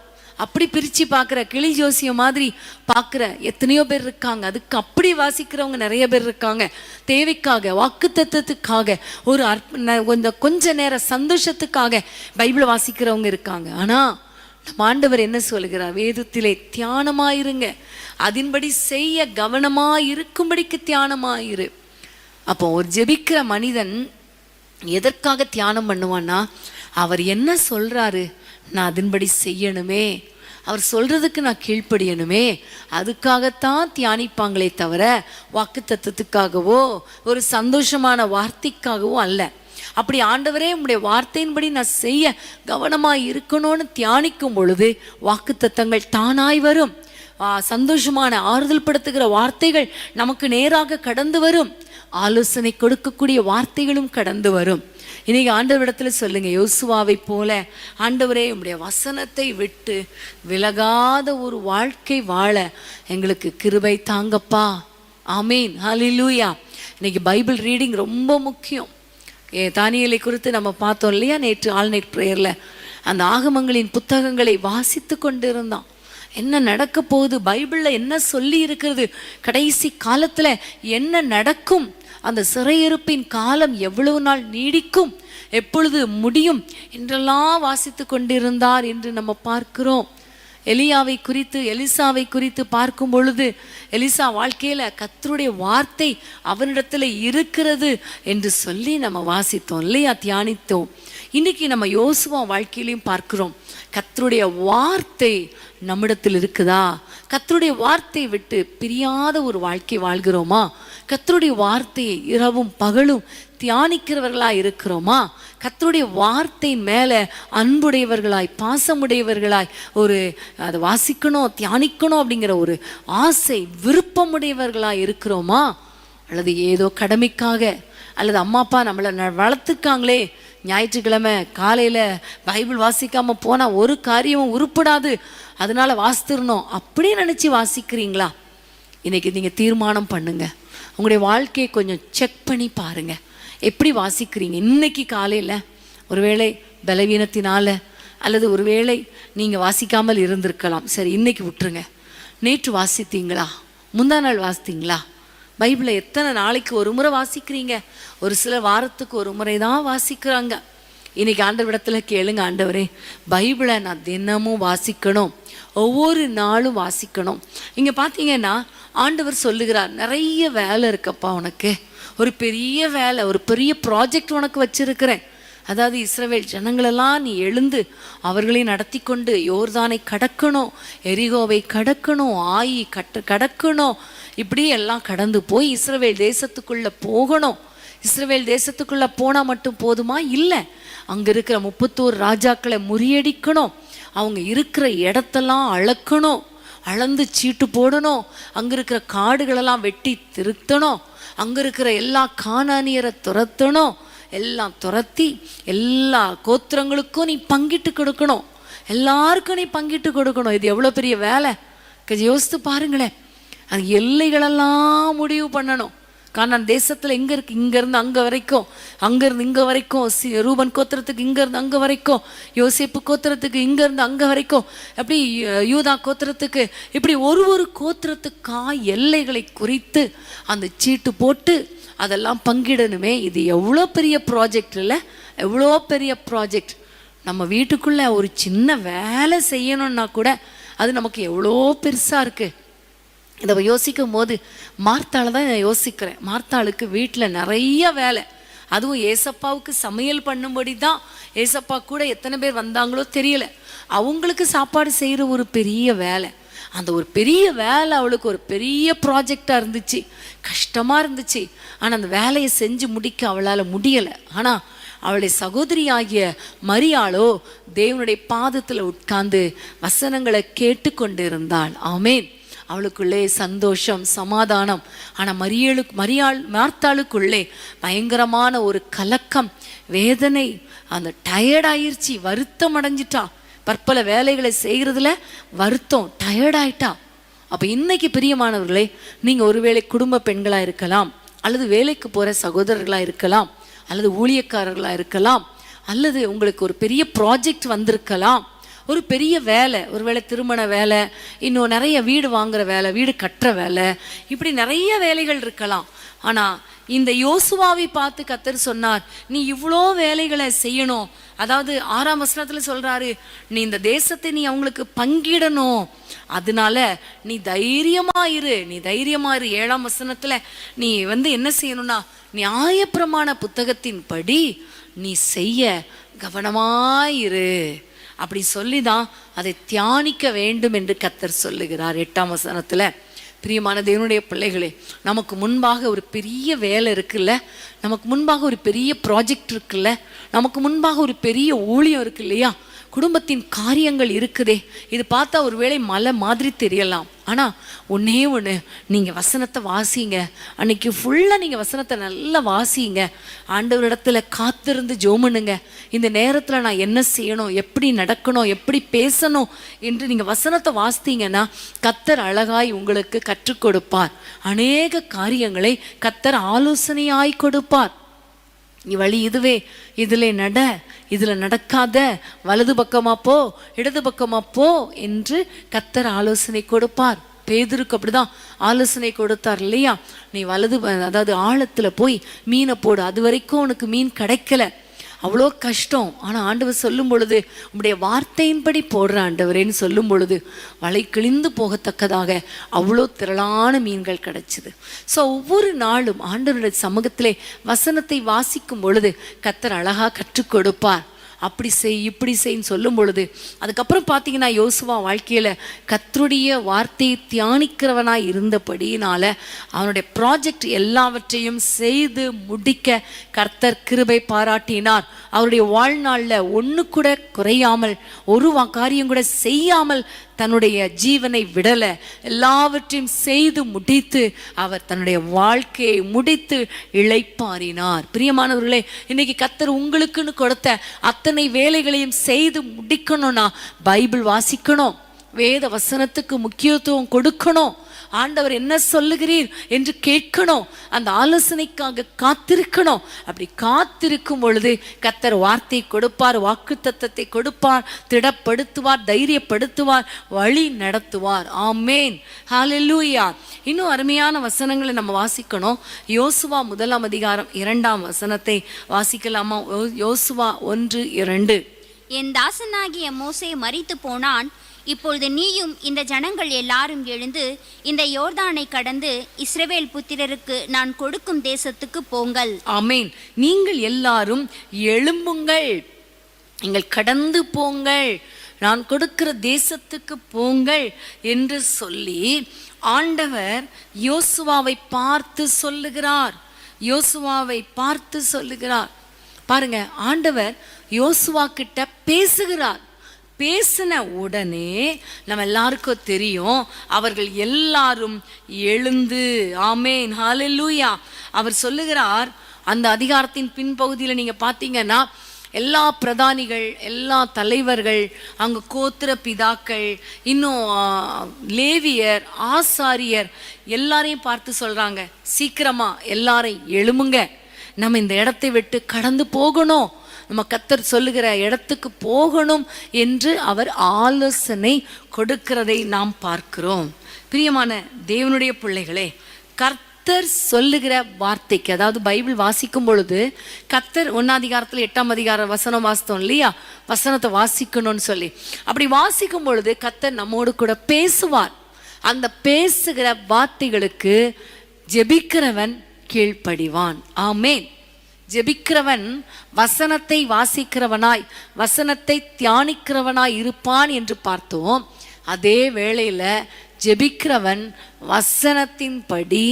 அப்படி பிரித்து பார்க்குற, கிளி ஜோசியம் மாதிரி பார்க்குற எத்தனையோ பேர் இருக்காங்க. அதுக்கு அப்படி வாசிக்கிறவங்க நிறைய பேர் இருக்காங்க. தேவைக்காக, வாக்கு தத்துவத்துக்காக, ஒரு கொஞ்ச நேர சந்தோஷத்துக்காக பைபிளை வாசிக்கிறவங்க இருக்காங்க. ஆனால் நம்ம ஆண்டவர் என்ன சொல்கிறார்? வேதத்திலே தியானமாயிருங்க, அதன்படி செய்ய கவனமாயிருக்கும்படிக்கு தியானமாயிரு. அப்போ ஒரு ஜெபிக்கிற மனிதன் எதற்காக தியானம் பண்ணுவான்னா, அவர் என்ன சொல்றாரு நான் அதன்படி செய்யணுமே, அவர் சொல்றதுக்கு நான் கீழ்ப்படியணுமே, அதுக்காகத்தான் தியானிப்பாங்களே தவிர வாக்கு தத்துவத்துக்காகவோ ஒரு சந்தோஷமான வார்த்தைக்காகவோ அல்ல. அப்படி ஆண்டவரே உம்முடைய வார்த்தையின்படி நான் செய்ய கவனமாக இருக்கணும்னு தியானிக்கும் பொழுது வாக்கு தத்தங்கள் தானாய் வரும். சந்தோஷமான ஆறுதல் படுத்துகிற வார்த்தைகள் நமக்கு நேராக கடந்து வரும். ஆலோசனை கொடுக்கக்கூடிய வார்த்தைகளும் கடந்து வரும். இன்னைக்கு ஆண்டவரிடத்துல சொல்லுங்க, யோசுவாவை போல ஆண்டவரே உம்முடைய வசனத்தை விட்டு விலகாத ஒரு வாழ்க்கை வாழ எங்களுக்கு கிருபை தாங்கப்பா. ஆமீன், ஹல்லேலூயா. இன்னைக்கு பைபிள் ரீடிங் ரொம்ப முக்கியம். தானியேலை குறித்து நம்ம பார்த்தோம் இல்லையா நேற்று ஆல்நைட் ப்ரேயரில். அந்த ஆகமங்களின் புத்தகங்களை வாசித்து கொண்டு இருந்தான். என்ன நடக்க போகுது, பைபிளில் என்ன சொல்லி இருக்கிறது, கடைசி காலத்தில் என்ன நடக்கும், அந்த சிறையிருப்பின் காலம் எவ்வளவு நாள் நீடிக்கும், எப்பொழுது முடியும் என்றெல்லாம் வாசித்து கொண்டிருந்தார் என்று நம்ம பார்க்கிறோம். எலியாவை குறித்து, எலிசாவை குறித்து பார்க்கும் பொழுது எலிசா வாழ்க்கையில் கர்த்தருடைய வார்த்தை அவனிடத்தில் இருக்கிறது என்று சொல்லி நம்ம வாசித்தோம் இல்லையா, தியானித்தோம். இன்னைக்கு நம்ம யோசுவா வாழ்க்கையிலையும் பார்க்கிறோம், கர்த்தருடைய வார்த்தை நம்மிடத்தில் இருக்குதா? கர்த்தருடைய வார்த்தையை விட்டு பிரியாத ஒரு வாழ்க்கை வாழ்கிறோமா? கர்த்தருடைய வார்த்தையை இரவும் பகலும் தியானிக்கிறவர்களாய் இருக்கிறோமா? கர்த்தருடைய வார்த்தையின் மேலே அன்புடையவர்களாய், பாசமுடையவர்களாய், அதை வாசிக்கணும், தியானிக்கணும் அப்படிங்கிற ஒரு ஆசை, விருப்பமுடையவர்களாய் இருக்கிறோமா? அல்லது ஏதோ கடமைக்காக, அல்லது அம்மா அப்பா நம்மளை வளர்த்துருக்காங்களே, ஞாயிற்றுக்கிழமை காலையில் பைபிள் வாசிக்காமல் போனால் ஒரு காரியமும் உருப்படாது, அதனால வாசித்திரணும் அப்படி நினச்சி வாசிக்கிறீங்களா? இன்னைக்கு நீங்கள் தீர்மானம் பண்ணுங்க, உங்களுடைய வாழ்க்கையை கொஞ்சம் செக் பண்ணி பாருங்க, எப்படி வாசிக்கிறீங்க. இன்னைக்கு காலையில் ஒருவேளை பலவீனத்தினால, அல்லது ஒருவேளை நீங்கள் வாசிக்காமல் இருந்திருக்கலாம், சரி இன்னைக்கு விட்டுருங்க. நேற்று வாசித்தீங்களா? முந்தா நாள் வாசித்தீங்களா? பைபிளை எத்தனை நாளைக்கு ஒரு முறை வாசிக்கிறீங்க? ஒரு சில வாரத்துக்கு ஒரு முறை தான் வாசிக்கிறாங்க. இன்னைக்கு ஆண்டவரிடத்துல கேளுங்க, ஆண்டவரே பைபிளை நான் தினமும் வாசிக்கணும், ஒவ்வொரு நாளும் வாசிக்கணும். இங்கே பார்த்தீங்கன்னா ஆண்டவர் சொல்லுகிறார், நிறைய வேலை இருக்கப்பா உனக்கு, ஒரு பெரிய வேலை, ஒரு பெரிய ப்ராஜெக்ட் உனக்கு வச்சிருக்கிறேன். அதாவது இஸ்ரவேல் ஜனங்களெல்லாம் நீ எழுந்து அவர்களை நடத்தி கொண்டு யோர்தானை கடக்கணும், எரிகோவை கடக்கணும், ஆயி கடக்கணும், இப்படி எல்லாம் கடந்து போய் இஸ்ரவேல் தேசத்துக்குள்ளே போகணும். இஸ்ரவேல் தேசத்துக்குள்ளே போனால் மட்டும் போதுமா? இல்லை, அங்கே இருக்கிற 31 ராஜாக்களை முறியடிக்கணும், அவங்க இருக்கிற இடத்தெல்லாம் அளக்கணும், அளந்து சீட்டு போடணும், அங்கே இருக்கிற காடுகளெல்லாம் வெட்டி திருத்தணும், அங்கே இருக்கிற எல்லா கானானியரை துரத்தணும், எல்லாம் துரத்தி எல்லா கோத்திரங்களுக்கும் நீ பங்கிட்டு கொடுக்கணும், எல்லாருக்கும் நீ பங்கிட்டு கொடுக்கணும். இது எவ்வளோ பெரிய வேலை யோசித்து பாருங்களேன். அது எல்லைகளெல்லாம் முடிவு பண்ணணும். கானான் தேசத்தில் எங்கே இருக்குது, இங்கேருந்து அங்கே வரைக்கும், அங்கேருந்து இங்கே வரைக்கும், ரூபன் கோத்திரத்துக்கு இங்கேருந்து அங்கே வரைக்கும், யோசேப்பு கோத்திரத்துக்கு இங்கேருந்து அங்கே வரைக்கும், அப்படி யூதா கோத்திரத்துக்கு, இப்படி ஒரு கோத்திரத்துக்கா எல்லைகளை குறித்து அந்த சீட்டு போட்டு அதெல்லாம் பங்கிடணுமே. இது எவ்வளோ பெரிய ப்ராஜெக்ட் இல்லை? எவ்வளோ பெரிய ப்ராஜெக்ட். நம்ம வீட்டுக்குள்ளே ஒரு சின்ன வேலை செய்யணும்னா கூட அது நமக்கு எவ்வளோ பெருசாக இருக்குது. இதை யோசிக்கும் போது மார்த்தாளை தான் யோசிக்கிறேன். மார்த்தாளுக்கு வீட்டில் நிறைய வேலை, அதுவும் ஏசப்பாவுக்கு சமையல் பண்ணும்படி தான். ஏசப்பா கூட எத்தனை பேர் வந்தாங்களோ தெரியல, அவங்களுக்கு சாப்பாடு செய்கிற ஒரு பெரிய வேலை. அந்த ஒரு பெரிய வேலை அவளுக்கு ஒரு பெரிய ப்ராஜெக்டாக இருந்துச்சு, கஷ்டமாக இருந்துச்சு. ஆனால் அந்த வேலையை செஞ்சு முடிக்க அவளால் முடியலை. ஆனால் அவளுடைய சகோதரி ஆகிய மரியாளோ தேவனுடைய பாதத்தில் உட்கார்ந்து வசனங்களை கேட்டு இருந்தாள். ஆமேன். அவளுக்குள்ளே சந்தோஷம், சமாதானம். ஆனால் மார்த்தாளுக்குள்ளே பயங்கரமான ஒரு கலக்கம், வேதனை, அந்த டயர்டாயிருச்சு, வருத்தம் அடைஞ்சிட்டா. பற்பல வேலைகளை செய்கிறதுல வருத்தம், டயர்டாயிட்டா. அப்போ இன்னைக்கு பிரியமானவர்களே, நீங்கள் ஒருவேளை குடும்ப பெண்களாக இருக்கலாம், அல்லது வேலைக்கு போகிற சகோதரர்களாக இருக்கலாம், அல்லது ஊழியக்காரர்களாக இருக்கலாம், அல்லது உங்களுக்கு ஒரு பெரிய ப்ராஜெக்ட் வந்திருக்கலாம், ஒரு பெரிய வேலை, ஒருவேளை திருமண வேலை, இன்னும் நிறைய வீடு வாங்குற வேலை, வீடு கட்டுற வேலை, இப்படி நிறைய வேலைகள் இருக்கலாம். ஆனால் இந்த யோசுவாவை பார்த்து கர்த்தர் சொன்னார், நீ இவ்வளோ வேலைகளை செய்யணும். அதாவது 6ஆம் வசனத்தில் சொல்றாரு, நீ இந்த தேசத்தை நீ அவங்களுக்கு பங்கிடணும், அதனால நீ தைரியமாயிரு, நீ தைரியமாயிரு. 7ஆம் வசனத்துல நீ என்ன செய்யணும்னா, நியாயப்பிரமாண புத்தகத்தின்படி நீ செய்ய கவனமாயிரு, அப்படி சொல்லிதான் அதை தியானிக்க வேண்டும் என்று கர்த்தர் சொல்லுகிறார் 8ஆம் வசனத்துல. பிரியமான தேவனுடைய பிள்ளைகளே, நமக்கு முன்பாக ஒரு பெரிய வேலை இருக்குல்ல, நமக்கு முன்பாக ஒரு பெரிய ப்ராஜெக்ட் இருக்குல்ல, நமக்கு முன்பாக ஒரு பெரிய ஊழியம் இருக்கு இல்லையா, குடும்பத்தின் காரியங்கள் இருக்குதே. இது பார்த்தா ஒருவேளை மலை மாதிரி தெரியலாம். ஆனால் ஒன்றே ஒன்று, நீங்கள் வசனத்தை வாசிங்க. அன்னைக்கு ஃபுல்லாக நீங்கள் வசனத்தை நல்லா வாசிங்க. ஆண்டவரிடத்துல காத்திருந்து ஜெபம்னுங்க. இந்த நேரத்தில் நான் என்ன செய்யணும், எப்படி நடக்கணும், எப்படி பேசணும் என்று நீங்கள் வசனத்தை வாசித்தீங்கன்னா கர்த்தர் அழகாய் உங்களுக்கு கற்றுக் கொடுப்பார். அநேக காரியங்களை கர்த்தர் ஆலோசனையாய் கொடுப்பார். வழி இதுவே, இதில் நட, இதில் நடக்காத, வலது பக்கமா போ, இடது பக்கமா போ என்று கர்த்தர் ஆலோசனை கொடுப்பார். பேதுருக்கு அப்படிதான் ஆலோசனை கொடுத்தார் இல்லையா, நீ வலது, அதாவது ஆழத்தில் போய் மீனை போடு, அது வரைக்கும் உனக்கு மீன் கிடைக்கல, அவ்வளோ கஷ்டம். ஆனால் ஆண்டவர் சொல்லும் பொழுது, உங்களுடைய வார்த்தையின்படி போடுற ஆண்டவரேன்னு சொல்லும் பொழுது வலை கிழிந்து போகத்தக்கதாக அவ்வளோ திரளான மீன்கள் கிடைச்சிது. ஸோ ஒவ்வொரு நாளும் ஆண்டவருடைய சமூகத்திலே வசனத்தை வாசிக்கும் பொழுது கர்த்தர் அழகாக கற்றுக் கொடுப்பார். அப்படி செய், இப்படி செய்ன்னு சொல்லும் பொழுது, அதுக்கப்புறம் பார்த்தீங்கன்னா யோசுவா வாழ்க்கையில் கர்த்தருடைய வார்த்தையை தியானிக்கிறவனாய் இருந்தபடியினால அவனுடைய ப்ராஜெக்ட் எல்லாவற்றையும் செய்து முடிக்க கர்த்தர் கிருபை பாராட்டினார். அவருடைய வாழ்நாளில் ஒன்று கூட குறையாமல், ஒரு காரியம் கூட செய்யாமல் தன்னுடைய ஜீவனை விடலை, எல்லாவற்றையும் செய்து முடித்து அவர் தன்னுடைய வாழ்க்கையை முடித்து இளைப்பாறினார். பிரியமானவர்களே, இன்னைக்கு கர்த்தர் உங்களுக்குன்னு கொடுத்த அத்தனை வேலைகளையும் செய்து முடிக்கணும்னா பைபிள் வாசிக்கணும், வேத வசனத்துக்கு முக்கியத்துவம் கொடுக்கணும், ஆண்டவர் என்ன சொல்லுகிறீர் என்று கேட்கணும், அந்த ஆலோசனைக்காக காத்திருக்கணும். அப்படி காத்திருக்கும் பொழுது கர்த்தர் வார்த்தை கொடுப்பார், வாக்குத்தத்தத்தை கொடுப்பார், திடப்படுத்துவார், தைரியப்படுத்துவார், வழி நடத்துவார். ஆமேன், ஹல்லேலூயா. இன்னும் அருமையான வசனங்களை நம்ம வாசிக்கணும். யோசுவா 1ஆம் அதிகாரம் 2ஆம் வசனத்தை வாசிக்கலாமா? யோசுவா 1:2. என் தாசனாகிய மோசே மரித்து போனான், இப்பொழுது நீயும் இந்த ஜனங்கள் எல்லாரும் எழுந்து இந்த யோர்தானை கடந்து இஸ்ரவேல் புத்திரருக்கு நான் கொடுக்கும் தேசத்துக்கு போங்கள். ஆமேன். நீங்கள் எல்லாரும் எழும்புங்கள், நீங்கள் கடந்து போங்கள், நான் கொடுக்கிற தேசத்துக்கு போங்கள் என்று சொல்லி ஆண்டவர் யோசுவாவை பார்த்து சொல்லுகிறார். யோசுவாவை பார்த்து சொல்லுகிறார். பாருங்க, ஆண்டவர் யோசுவா கிட்ட பேசுகிறார். பேசின உடனே நம்ம எல்லாருக்கும் தெரியும், அவர்கள் எல்லாரும் எழுந்து, ஆமேன், ஹல்லேலூயா. அவர் சொல்லுகிறார், அந்த அதிகாரத்தின் பின்பகுதியில் நீங்க பார்த்தீங்கன்னா எல்லா பிரதானிகள், எல்லா தலைவர்கள், அங்கே கோத்திர பிதாக்கள், இன்னும் லேவியர், ஆசாரியர் எல்லாரையும் பார்த்து சொல்றாங்க, சீக்கிரமா எல்லாரையும் எழுமுங்க, நம்ம இந்த இடத்தை விட்டு கடந்து போகணும், நம்ம கர்த்தர் சொல்லுகிற இடத்துக்கு போகணும் என்று அவர் ஆலோசனை கொடுக்கிறதை நாம் பார்க்கிறோம். பிரியமான தேவனுடைய பிள்ளைகளே, கர்த்தர் சொல்லுகிற வார்த்தைக்கு, அதாவது பைபிள் வாசிக்கும் பொழுது கர்த்தர் 1ஆம் அதிகாரத்தில் 8ஆம் அதிகார வசனம் வாசித்தோம் இல்லையா, வசனத்தை வாசிக்கணும்னு சொல்லி, அப்படி வாசிக்கும் பொழுது கர்த்தர் நம்மோடு கூட பேசுவார். அந்த பேசுகிற வார்த்தைகளுக்கு ஜெபிக்கிறவன் கீழ்ப்படிவான். ஆமேன். ஜெபிக்கிறவன் வசனத்தை வாசிக்கிறவனாய், வசனத்தை தியானிக்கிறவனாய் இருப்பான் என்று பார்த்தோம். அதே வேளையில் ஜெபிக்கிறவன் வசனத்தின்படி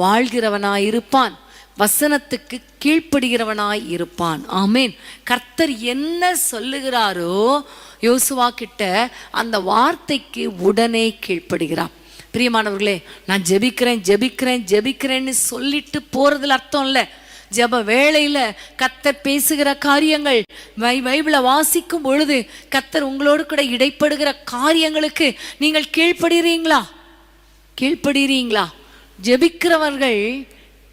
வாழ்கிறவனாய் இருப்பான், வசனத்துக்கு கீழ்ப்படுகிறவனாய் இருப்பான். ஆமேன். கர்த்தர் என்ன சொல்லுகிறாரோ யோசுவா கிட்ட அந்த வார்த்தைக்கு உடனே கீழ்ப்படுகிறான். பிரியமானவர்களே, நான் ஜெபிக்கிறேன் ஜெபிக்கிறேன் ஜெபிக்கிறேன்னு சொல்லிட்டு போறதுல அர்த்தம் இல்லை. ஜெப வேளையில கர்த்தர் பேசுகிற காரியங்கள், பைபிளை வாசிக்கும் பொழுது கர்த்தர் உங்களோடு கூட இடைப்படுகிற காரியங்களுக்கு நீங்கள் கீழ்ப்படுகிறீங்களா? கீழ்ப்படுகிறீங்களா? ஜெபிக்கிறவர்கள்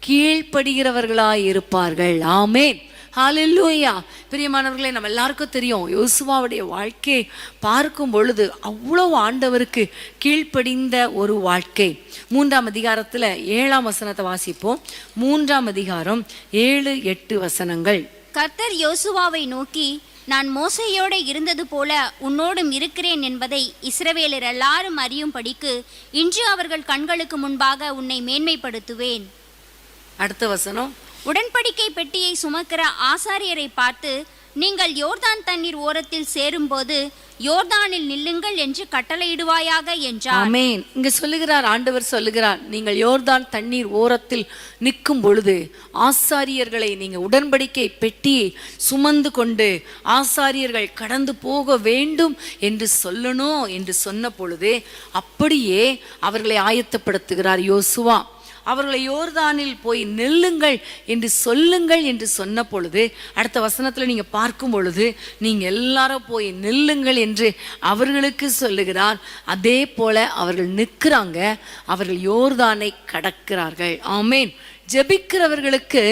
கீழ்ப்படுகிறவர்களாய் இருப்பார்கள். ஆமேன், ஹல்லேலூயா. பிரியமானவர்களே, நம்ம எல்லாருக்கும் தெரியும் யோசுவாவுடைய வாழ்க்கையை பார்க்கும் பொழுது அவ்வளவு ஆண்டவருக்கு கீழ்ப்படிந்த ஒரு வாழ்க்கை. 3ஆம் அதிகாரத்தில் 7ஆம் வசனத்தை வாசிப்போம். 3ஆம் அதிகாரம் 7-8 வசனங்கள். கர்த்தர் யோசுவாவை நோக்கி, நான் மோசேயோட இருந்தது போல உன்னோடும் இருக்கிறேன் என்பதை இஸ்ரவேலர் எல்லாரும் அறியும்படிக்கு இன்று அவர்கள் கண்களுக்கு முன்பாக உன்னை மேன்மைப்படுத்துவேன். அடுத்த வசனம். உடன்படிக்கை பெட்டியை சுமக்கிற ஆசாரியரை பார்த்து, நீங்கள் யோர்தான் தண்ணீர் ஓரத்தில் சேரும்போது யோர்தானில் நில்லுங்கள் என்று கட்டளையிடுவாயாக என்றார். ஆமென். இங்க சொல்லுகிறார், ஆண்டவர் சொல்லுகிறார், நீங்கள் யோர்தான் தண்ணீர் ஓரத்தில் நிற்கும் பொழுது ஆசாரியர்களை நீங்க உடன்படிக்கை பெட்டியை சுமந்து கொண்டு ஆசாரியர்கள் கடந்து போக வேண்டும் என்று சொல்லணும் என்று சொன்ன பொழுது அப்படியே அவர்களை ஆயத்தப்படுத்துகிறார் யோசுவா. அவர்களை யோர்தானில் போய் நெல்லுங்கள் என்று சொல்லுங்கள் என்று சொன்ன பொழுது அடுத்த வசனத்தில் நீங்க பார்க்கும் பொழுது நீங்க எல்லாரும் போய் நெல்லுங்கள் என்று அவர்களுக்கு சொல்லுகிறார். அதே போல அவர்கள் நிற்கிறாங்க, அவர்கள் யோர்தானை கடக்கிறார்கள். ஆமென். ஜெபிக்கிறவர்களுக்கு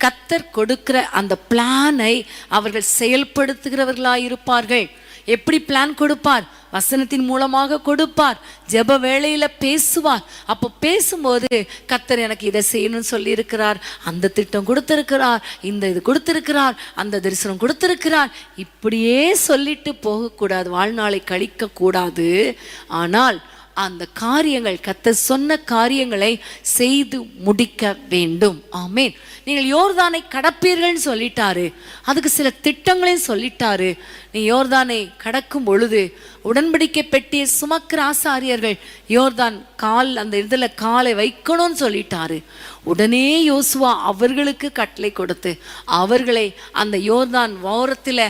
கர்த்தர் கொடுக்கிற அந்த பிளானை அவர்கள் செயல்படுத்துகிறவர்களாயிருப்பார்கள். எப்படி பிளான் கொடுப்பார்? வசனத்தின் மூலமாக கொடுப்பார். ஜெப வேளையில பேசுவார். அப்போ பேசும்போது கர்த்தர் எனக்கு இதை செய்யணும்னு சொல்லி இருக்கிறார், அந்த திட்டம் கொடுத்திருக்கிறார், இந்த இது கொடுத்திருக்கிறார், அந்த தரிசனம் கொடுத்திருக்கிறார். இப்படியே சொல்லிட்டு போகக்கூடாது, வாழ்நாளை கழிக்க கூடாது. ஆனால் அந்த காரியங்கள், கர்த்தர் சொன்ன காரியங்களை செய்து முடிக்க வேண்டும். ஆமென். நீங்கள் யோர்தானை கடப்பீர்கள்னு சொல்லிட்டாரு, அதுக்கு சில திட்டங்களையும் சொல்லிட்டாரு. நீ யோர்தானை கடக்கும் பொழுது உடன்படிக்கை பெட்டியை சுமக்கிற ஆசாரியர்கள் யோர்தான் அந்த இதில் காலை வைக்கணும்னு சொல்லிட்டாரு. உடனே யோசுவா அவர்களுக்கு கட்டளை கொடுத்து அவர்களை அந்த யோர்தான் ஓரத்தில்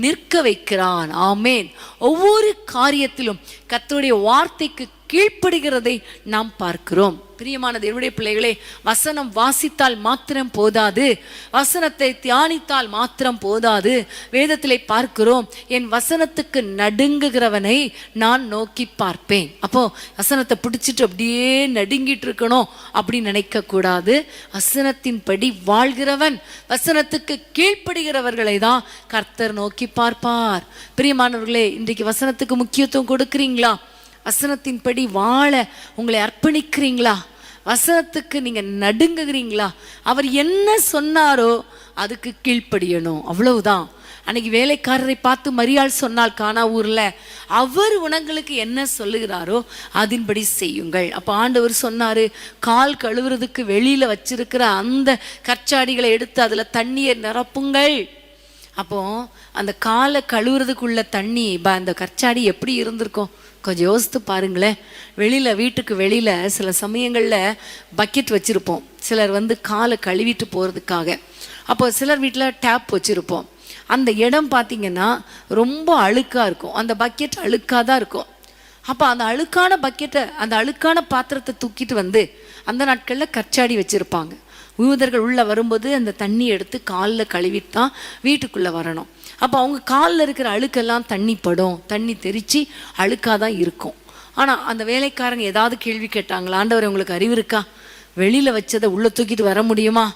நிற்க வைக்கிறான். ஆமென். ஒவ்வொரு காரியத்திலும் கர்த்தருடைய வார்த்தைக்கு கீழ்ப்படுகிறதை நாம் பார்க்கிறோம். பிரியமான தேவனுடைய பிள்ளைகளே, வசனம் வாசித்தால் மாத்திரம் போதாது, வசனத்தை தியானித்தால் மாத்திரம் போதாது. வேதத்திலே பார்க்கிறோம், என் வசனத்துக்கு நடுங்குகிறவனை நான் நோக்கி பார்ப்பேன். அப்போ வசனத்தை பிடிச்சிட்டு அப்படியே நடுங்கிட்டு இருக்கணும் அப்படின்னு நினைக்க கூடாது. வசனத்தின்படி வாழ்கிறவன், வசனத்துக்கு கீழ்ப்படுகிறவர்களை தான் கர்த்தர் நோக்கி பார்ப்பார். பிரியமானவர்களே, இன்றைக்கு வசனத்துக்கு முக்கியத்துவம் கொடுக்கிறீங்களா? வசனத்தின்படி வாழ உங்களை அர்ப்பணிக்கிறீங்களா? வசனத்துக்கு நீங்க நடுங்குகிறீங்களா? அவர் என்ன சொன்னாரோ அதுக்கு கீழ்ப்படியணும், அவ்வளவுதான். அன்னைக்கு வேலைக்காரரை பார்த்து மரியாள் சொன்னால் கானா ஊர்ல, அவர் உனங்களுக்கு என்ன சொல்லுகிறாரோ அதன்படி செய்யுங்கள். அப்போ ஆண்டவர் சொன்னாரு, கால் கழுவுறதுக்கு வெளியில வச்சிருக்கிற அந்த கற்சாடிகளை எடுத்து அதுல தண்ணியை நிரப்புங்கள். அப்போ அந்த காலை கழுவுறதுக்குள்ள தண்ணி அந்த கற்சாடி எப்படி இருந்திருக்கும் கொஞ்சம் யோசித்து பாருங்களேன். வீட்டுக்கு வெளியில் சில சமயங்களில் பக்கெட் வச்சுருப்போம், சிலர் காலை கழுவிட்டு போகிறதுக்காக. அப்போ சிலர் வீட்டில் டேப் வச்சுருப்போம். அந்த இடம் பார்த்திங்கன்னா ரொம்ப அழுக்காக இருக்கும், அந்த பக்கெட் அழுக்காக தான் இருக்கும். அப்போ அந்த அழுக்கான பக்கெட்டை, அந்த அழுக்கான பாத்திரத்தை தூக்கிட்டு அந்த நாட்களில் கற்சாடி வச்சுருப்பாங்க. யூதர்கள் உள்ளே வரும்போது அந்த தண்ணி எடுத்து காலில் கழுவிட்டு தான் வீட்டுக்குள்ளே வரணும். அப்போ அவங்க காலில் இருக்கிற அழுக்கெல்லாம் தண்ணி படும், தண்ணி தெரித்து அழுக்காக தான் இருக்கும். ஆனால் அந்த வேலைக்காரங்க ஏதாவது கேள்வி கேட்டாங்களா? ஆண்டவர் உங்களுக்கு அறிவு இருக்கா? வெளியில் வச்சதை உள்ளே தூக்கிட்டு வர முடியுமா?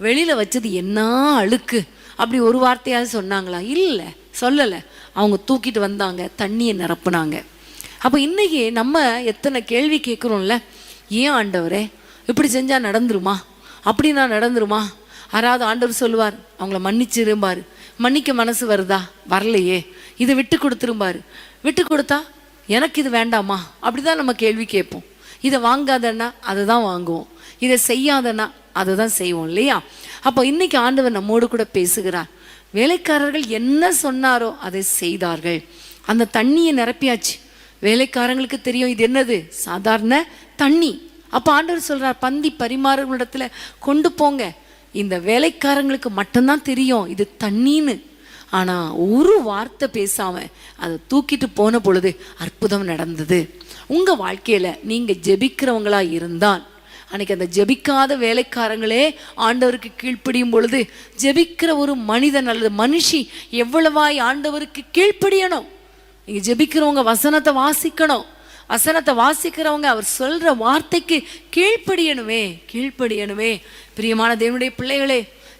வெளியில் வச்சது என்ன அழுக்கு அப்படி ஒரு வார்த்தையாவது சொன்னாங்களா? இல்லை, சொல்லலை. அவங்க தூக்கிட்டு வந்தாங்க, தண்ணியை நிரப்புனாங்க. அப்போ இன்றைக்கி நம்ம எத்தனை கேள்வி கேட்குறோம்ல, ஏன் ஆண்டவரே இப்படி செஞ்சால் நடந்துருமா, அப்படின்னா நடந்துருமா? யாராவது ஆண்டவர் சொல்லுவார் அவங்கள மன்னிச்சிரும்பார், மன்னிக்க மனசு வருதா? வரலையே. இதை விட்டு கொடுத்துரும்பார், விட்டு கொடுத்தா எனக்கு இது வேண்டாமா? அப்படிதான் நம்ம கேள்வி கேட்போம். இதை வாங்காதன்னா அதை தான் வாங்குவோம், இதை செய்யாதன்னா அதை தான் செய்வோம், இல்லையா? அப்போ இன்னைக்கு ஆண்டவர் நம்மோடு கூட பேசுகிறார். வேலைக்காரர்கள் என்ன சொன்னாரோ அதை செய்தார்கள். அந்த தண்ணியை நிரப்பியாச்சு. வேலைக்காரங்களுக்கு தெரியும் இது என்னது, சாதாரண தண்ணி. அப்போ ஆண்டவர் சொல்றார், பந்தி பரிமாறுகளிடத்துல கொண்டு போங்க. இந்த வேலைக்காரங்களுக்கு மட்டும்தான் தெரியும் இது தண்ணின்னு. ஆனால் ஒரு வார்த்தை பேசாமல் அதை தூக்கிட்டு போன பொழுது அற்புதம் நடந்தது. உங்கள் வாழ்க்கையில் நீங்கள் ஜெபிக்கிறவங்களா இருந்தால், அன்னைக்கு அந்த ஜெபிக்காத வேலைக்காரங்களே ஆண்டவருக்கு கீழ்ப்படியும் பொழுது, ஜெபிக்கிற ஒரு மனிதன் அல்லது மனுஷி எவ்வளவாய் ஆண்டவருக்கு கீழ்ப்படியணும். நீங்கள் ஜெபிக்கிறவங்க வசனத்தை வாசிக்கணும், வசனத்தை வாசிக்கிறவங்க அவர் சொல்கிற வார்த்தைக்கு கீழ்ப்படியணுமே. பிரியமான தேவனுடைய பிள்ளைகளே,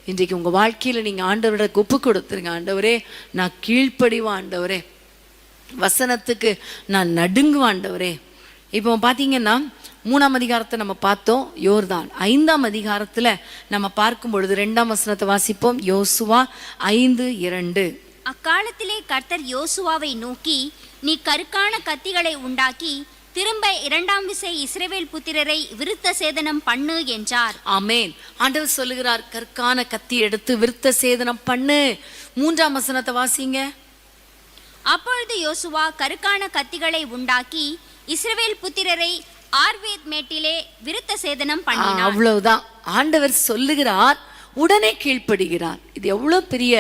இன்றைக்கு உங்கள் வாழ்க்கையில் நீங்கள் ஆண்டவரோட ஒப்பு கொடுத்துருங்க. ஆண்டவரே நான் கீழ்ப்படிவேன், ஆண்டவரே வசனத்துக்கு நான் நடுங்குவேன் ஆண்டவரே. இப்போ பார்த்தீங்கன்னா 3ஆம் அதிகாரத்தை நம்ம பார்த்தோம், யோர்தான். 5ஆம் அதிகாரத்தில் நம்ம பார்க்கும் பொழுது 2ஆம் வசனத்தை வாசிப்போம். யோசுவா 5:2. அக்காலத்திலே கர்த்தர் யோசுவாவை நோக்கி, நீ கருக்கான கத்திகளை உண்டாக்கி திரும்ப 2ஆம் விசை இஸ்ரவேல் புத்திரரை விருத்த சேதனம் பண்ணு என்றார். ஆமென். ஆண்டவர் சொல்லுகிறார், கற்கான கத்தி எடுத்து விருத்த சேதனம் பண்ணு. 3ஆம் வசனத்தை வாசிங்க. அப்பொழுது யோசுவா கருக்கான கத்திகளை உண்டாக்கி இஸ்ரவேல் புத்திரரை ஆர்வேத் மேட்டிலே விருத்த சேதனம் பண்ணினார். அவ்வளவுதான். ஆண்டவர் சொல்லுகிறார், உடனே கீழ்ப்படுகிறார். இது எவ்வளவு பெரிய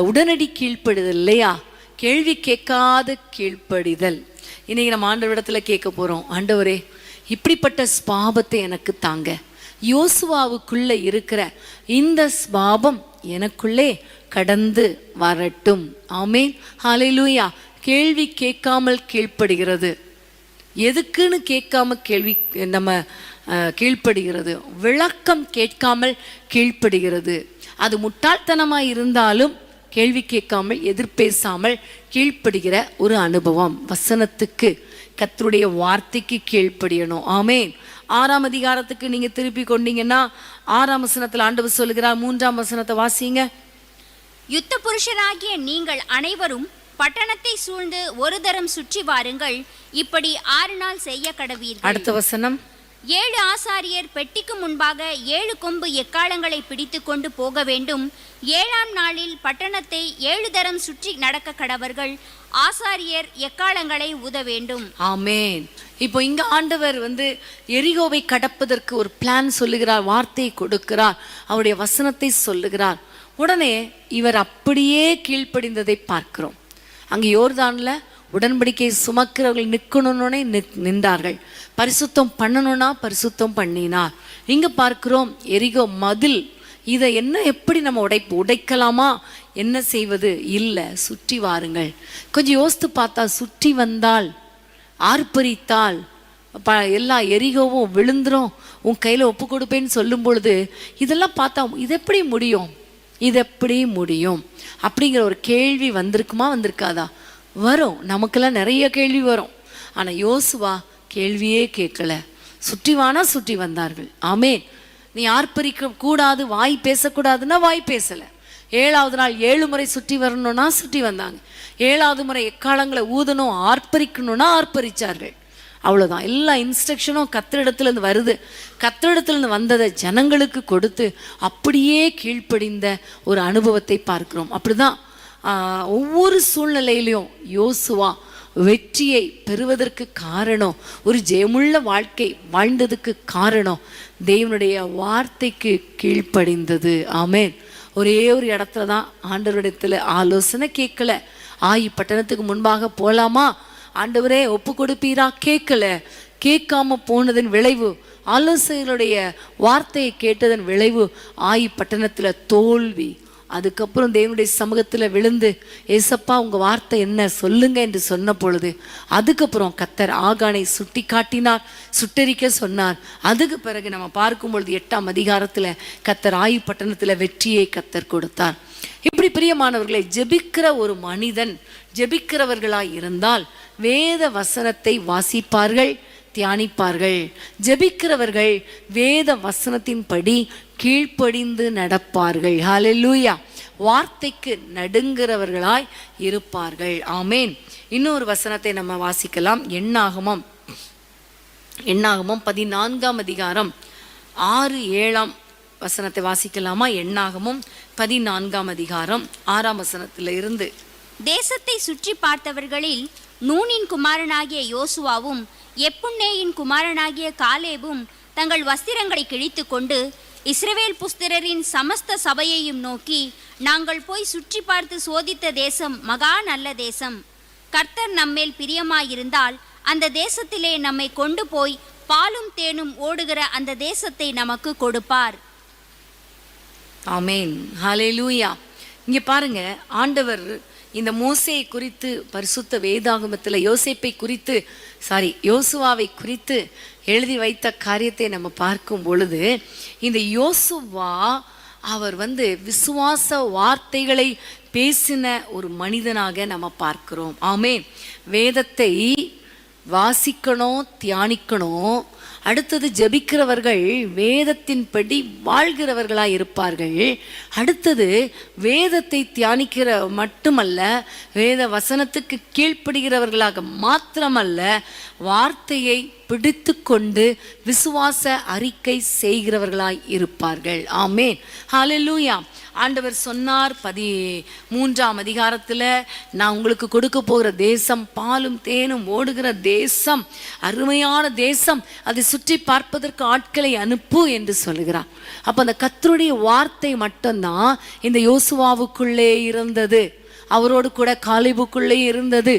உடனடி கீழ்ப்படுதல் இல்லையா? கேள்வி கேட்காத கீழ்ப்படிதல். இன்னைக்கு நம்ம ஆண்டவரிடத்துல கேட்க போறோம், ஆண்டவரே இப்படிப்பட்ட ஸ்பாபத்தை எனக்கு தாங்க. யோசுவாவுக்குள்ள இருக்கிற இந்த ஸ்பாபம் எனக்குள்ளே கடந்து வரட்டும். ஆமென், ஹல்லேலூயா. கேள்வி கேட்காமல் கீழ்ப்படுகிறது. எதுக்குன்னு கேட்காம கேள்வி நம்ம கீழ்ப்படுகிறது. விளக்கம் கேட்காமல் கீழ்ப்படுகிறது. அது முட்டாள்தனமாக இருந்தாலும் கேள்வி கேட்காமல் எதிர்பேசாமல் கீழ்ப்படுகிற ஒரு அனுபவம். வசனத்துக்கு, கர்த்தருடைய வார்த்தைக்கு கீழ்ப்படியணும். ஆமென். 6ஆம் அதிகாரத்துக்கு நீங்க திருப்பி கொண்டீங்கன்னா 6ஆம் வசனத்தில் ஆண்டவர் சொல்லுகிறார். 3ஆம் வசனத்தை வாசிங்க. யுத்த புருஷராகிய நீங்கள் அனைவரும் பட்டணத்தை சூழ்ந்து ஒரு தரம் சுற்றி வாருங்கள், இப்படி 6 நாள் செய்ய கடவீர்கள். அடுத்த வசனம். 7 ஆசாரியர் பெட்டிக்கு முன்பாக 7 கொம்பு எக்காளங்களை பிடித்து கொண்டு போக வேண்டும். 7ஆம் நாளில் பட்டணத்தை 7 தரம் சுற்றி நடக்க கடவர்கள். ஆசாரியர் எக்காளங்களை ஊத வேண்டும். ஆமென். இப்போ இங்க ஆண்டவர் எரிகோவை கடப்பதற்கு ஒரு பிளான் சொல்லுகிறார், வார்த்தையை கொடுக்கிறார், அவருடைய வசனத்தை சொல்லுகிறார். உடனே இவர் அப்படியே கீழ்ப்படிந்ததை பார்க்கிறோம். அங்கே யோர்தான்ல உடன்படிக்கை சுமக்கிறவர்கள் நிற்கணும்னே நின்றார்கள். பரிசுத்தம் பண்ணணும்னா பரிசுத்தம் பண்ணினார். இங்க பார்க்கிறோம் எரிகோ மதில். இதை எப்படி நம்ம உடைக்கலாமா? என்ன செய்வது? இல்லை, சுற்றி வாருங்கள். கொஞ்சம் யோசித்து பார்த்தா, சுற்றி வந்தால், ஆர்ப்பரித்தால் எல்லா எரிகோவும் விழுந்துரும், உன் கையில் ஒப்பு கொடுப்பேன்னு சொல்லும் பொழுது இதெல்லாம் பார்த்தா இது எப்படி முடியும்? இது எப்படி முடியும் அப்படிங்கிற ஒரு கேள்வி வந்திருக்காதா? வரும். நமக்கெல்லாம் நிறைய கேள்வி வரும். ஆனால் யோசுவா கேள்வியே கேட்கல. சுற்றிவானா சுற்றி வந்தார்கள். ஆமென். நீ ஆர்ப்பரிக்க கூடாது, வாய் பேசக்கூடாதுன்னா வாய் பேசலை. 7ஆவது நாள் 7 முறை சுற்றி வரணும்னா சுற்றி வந்தாங்க. 7ஆவது முறை எக்காலங்களை ஊதணும், ஆர்ப்பரிக்கணும்னா ஆர்ப்பரிச்சார்கள். அவ்வளோதான். எல்லா இன்ஸ்ட்ரக்ஷனும் கர்த்தரிடத்துலேருந்து வருது. கர்த்தரிடத்துலேருந்து வந்ததை ஜனங்களுக்கு கொடுத்து அப்படியே கீழ்ப்படிந்த ஒரு அனுபவத்தை பார்க்கிறோம். அப்படிதான் ஒவ்வொரு சூழ்நிலையிலையும் யோசுவா வெற்றியை பெறுவதற்கு காரணம், ஒரு ஜெயமுள்ள வாழ்க்கை வாழ்ந்ததுக்கு காரணம் தேவனுடைய வார்த்தைக்கு கீழ்ப்படிந்தது. ஆமென். ஒரே ஒரு இடத்துல தான் ஆண்டவரிடத்துல ஆலோசனை கேட்கல. ஆயி பட்டணத்துக்கு முன்பாக போலாமா, ஆண்டவரே ஒப்பு கொடுப்பீரா? கேட்கல. கேட்காம போனதன் விளைவு, ஆலோசனைகளுடைய வார்த்தையை கேட்டதன் விளைவு ஆயி பட்டணத்தில் தோல்வி. அதுக்கப்புறம் தேவனுடைய சமூகத்தில் விழுந்து, ஏசப்பா உங்கள் வார்த்தை என்ன சொல்லுங்க என்று சொன்ன பொழுது அதுக்கப்புறம் கர்த்தர் ஆகானை சுட்டி காட்டினார், சுட்டரிக்க சொன்னார். அதுக்கு பிறகு நம்ம பார்க்கும் பொழுது 8ஆம் அதிகாரத்தில் கர்த்தர் ஆயி பட்டணத்தில் வெற்றியை கர்த்தர் கொடுத்தார். இப்படி பிரியமானவர்களை, ஜெபிக்கிற ஒரு மனிதன் ஜெபிக்கிறவர்களாய் இருந்தால் வேத வசனத்தை வாசிப்பார்கள், தியானிப்பார்கள். ஜெபிக்கிறவர்கள் வேத வசனத்தின்படி கீழ்ப்படிந்து நடப்பார்கள். ஹல்லேலூயா. வார்த்தைக்கு நடுங்கிறவர்களாய் இருப்பார்கள். ஆமென். இன்னொரு வசனத்தை நம்ம வாசிக்கலாம். எண்ணாகமம் 14ஆம் அதிகாரம் 6-7 வசனத்தை வாசிக்கலாமா? எண்ணாகமம் 14ஆம் அதிகாரம் 6ஆம் வசனத்துல இருந்து. தேசத்தை சுற்றி பார்த்தவர்களில் நூனின் குமாரனாகிய யோசுவாவும் எப்புன்னேயின் குமாரனாகிய காலேபும் தங்கள் வஸ்திரங்களை கிழித்து கொண்டு இஸ்ரவேல் புஸ்தரின் சமஸ்த சபையையும் நோக்கி, நாங்கள் போய் சுற்றி பார்த்து சோதித்த தேசம் மகா நல்ல தேசம். கர்த்தர் நம்மேல் பிரியமாயிருந்தால் அந்த தேசத்திலே நம்மை கொண்டு போய் பாலும் தேனும் ஓடுகிற அந்த தேசத்தை நமக்கு கொடுப்பார். ஆமென். ஹல்லேலூயா. இங்க பாருங்க, ஆண்டவர் இந்த மோசேயை குறித்து பரிசுத்த வேதாகமத்தில் யோசுவாவை குறித்து எழுதி வைத்த காரியத்தை நம்ம பார்க்கும் பொழுது, இந்த யோசுவா அவர் விசுவாச வார்த்தைகளை பேசின ஒரு மனிதனாக நம்ம பார்க்கிறோம். ஆமென். வேதத்தை வாசிக்கணும், தியானிக்கணும். அடுத்தது ஜெபிக்கிறவர்கள் வேதத்தின்படி வாழ்கிறவர்களாய் இருப்பார்கள். அடுத்தது வேதத்தை தியானிக்கிற மட்டுமல்ல, வேத வசனத்துக்கு கீழ்ப்படுகிறவர்களாக மாத்திரமல்ல, வார்த்தையை பிடித்து கொண்டு விசுவாச அறிக்கை செய்கிறவர்களாய் இருப்பார்கள். ஆமென். ஹல்லேலூயா. ஆண்டவர் சொன்னார் 13ஆம் அதிகாரத்தில், நான் உங்களுக்கு கொடுக்க போகிற தேசம் பாலும் தேனும் ஓடுகிற தேசம், அருமையான தேசம், அதை சுற்றி பார்ப்பதற்கு ஆட்களை அனுப்பு என்று சொல்லுகிறார். அப்போ அந்த கர்த்தருடைய வார்த்தை மட்டும்தான் இந்த யோசுவாவுக்குள்ளே இருந்தது, அவரோடு கூட காலேபுக்குள்ளே இருந்தது.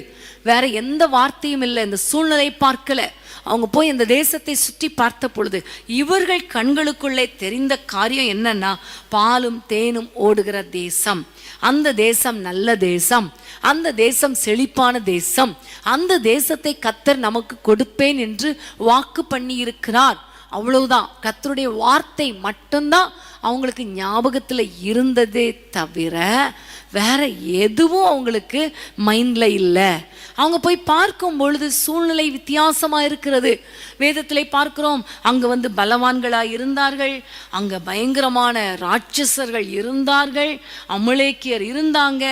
வேற எந்த வார்த்தையும் இல்லை. இந்த சூழ்நிலை பார்க்கல. அவங்க போய் இந்த தேசத்தை சுற்றி பார்த்த பொழுது இவர்கள் கண்களுக்குள்ளே தெரிந்த காரியம் என்னன்னா, பாலும் தேனும் ஓடுகிற தேசம், அந்த தேசம் நல்ல தேசம், அந்த தேசம் செழிப்பான தேசம், அந்த தேசத்தை கர்த்தர் நமக்கு கொடுப்பேன் என்று வாக்கு பண்ணி இருக்கிறார். அவ்வளவுதான். கர்த்தருடைய வார்த்தை மட்டும்தான் அவங்களுக்கு ஞாபகத்தில் இருந்ததே தவிர வேற எதுவும் அவங்களுக்கு மைண்ட்ல இல்லை. அவங்க போய் பார்க்கும் பொழுது சூழ்நிலை வித்தியாசமா இருக்கிறது. வேதத்திலே பார்க்கிறோம், அங்க பலவான்களாய் இருந்தார்கள், அங்க பயங்கரமான ராட்சசர்கள் இருந்தார்கள், அமலேக்கியர் இருந்தாங்க,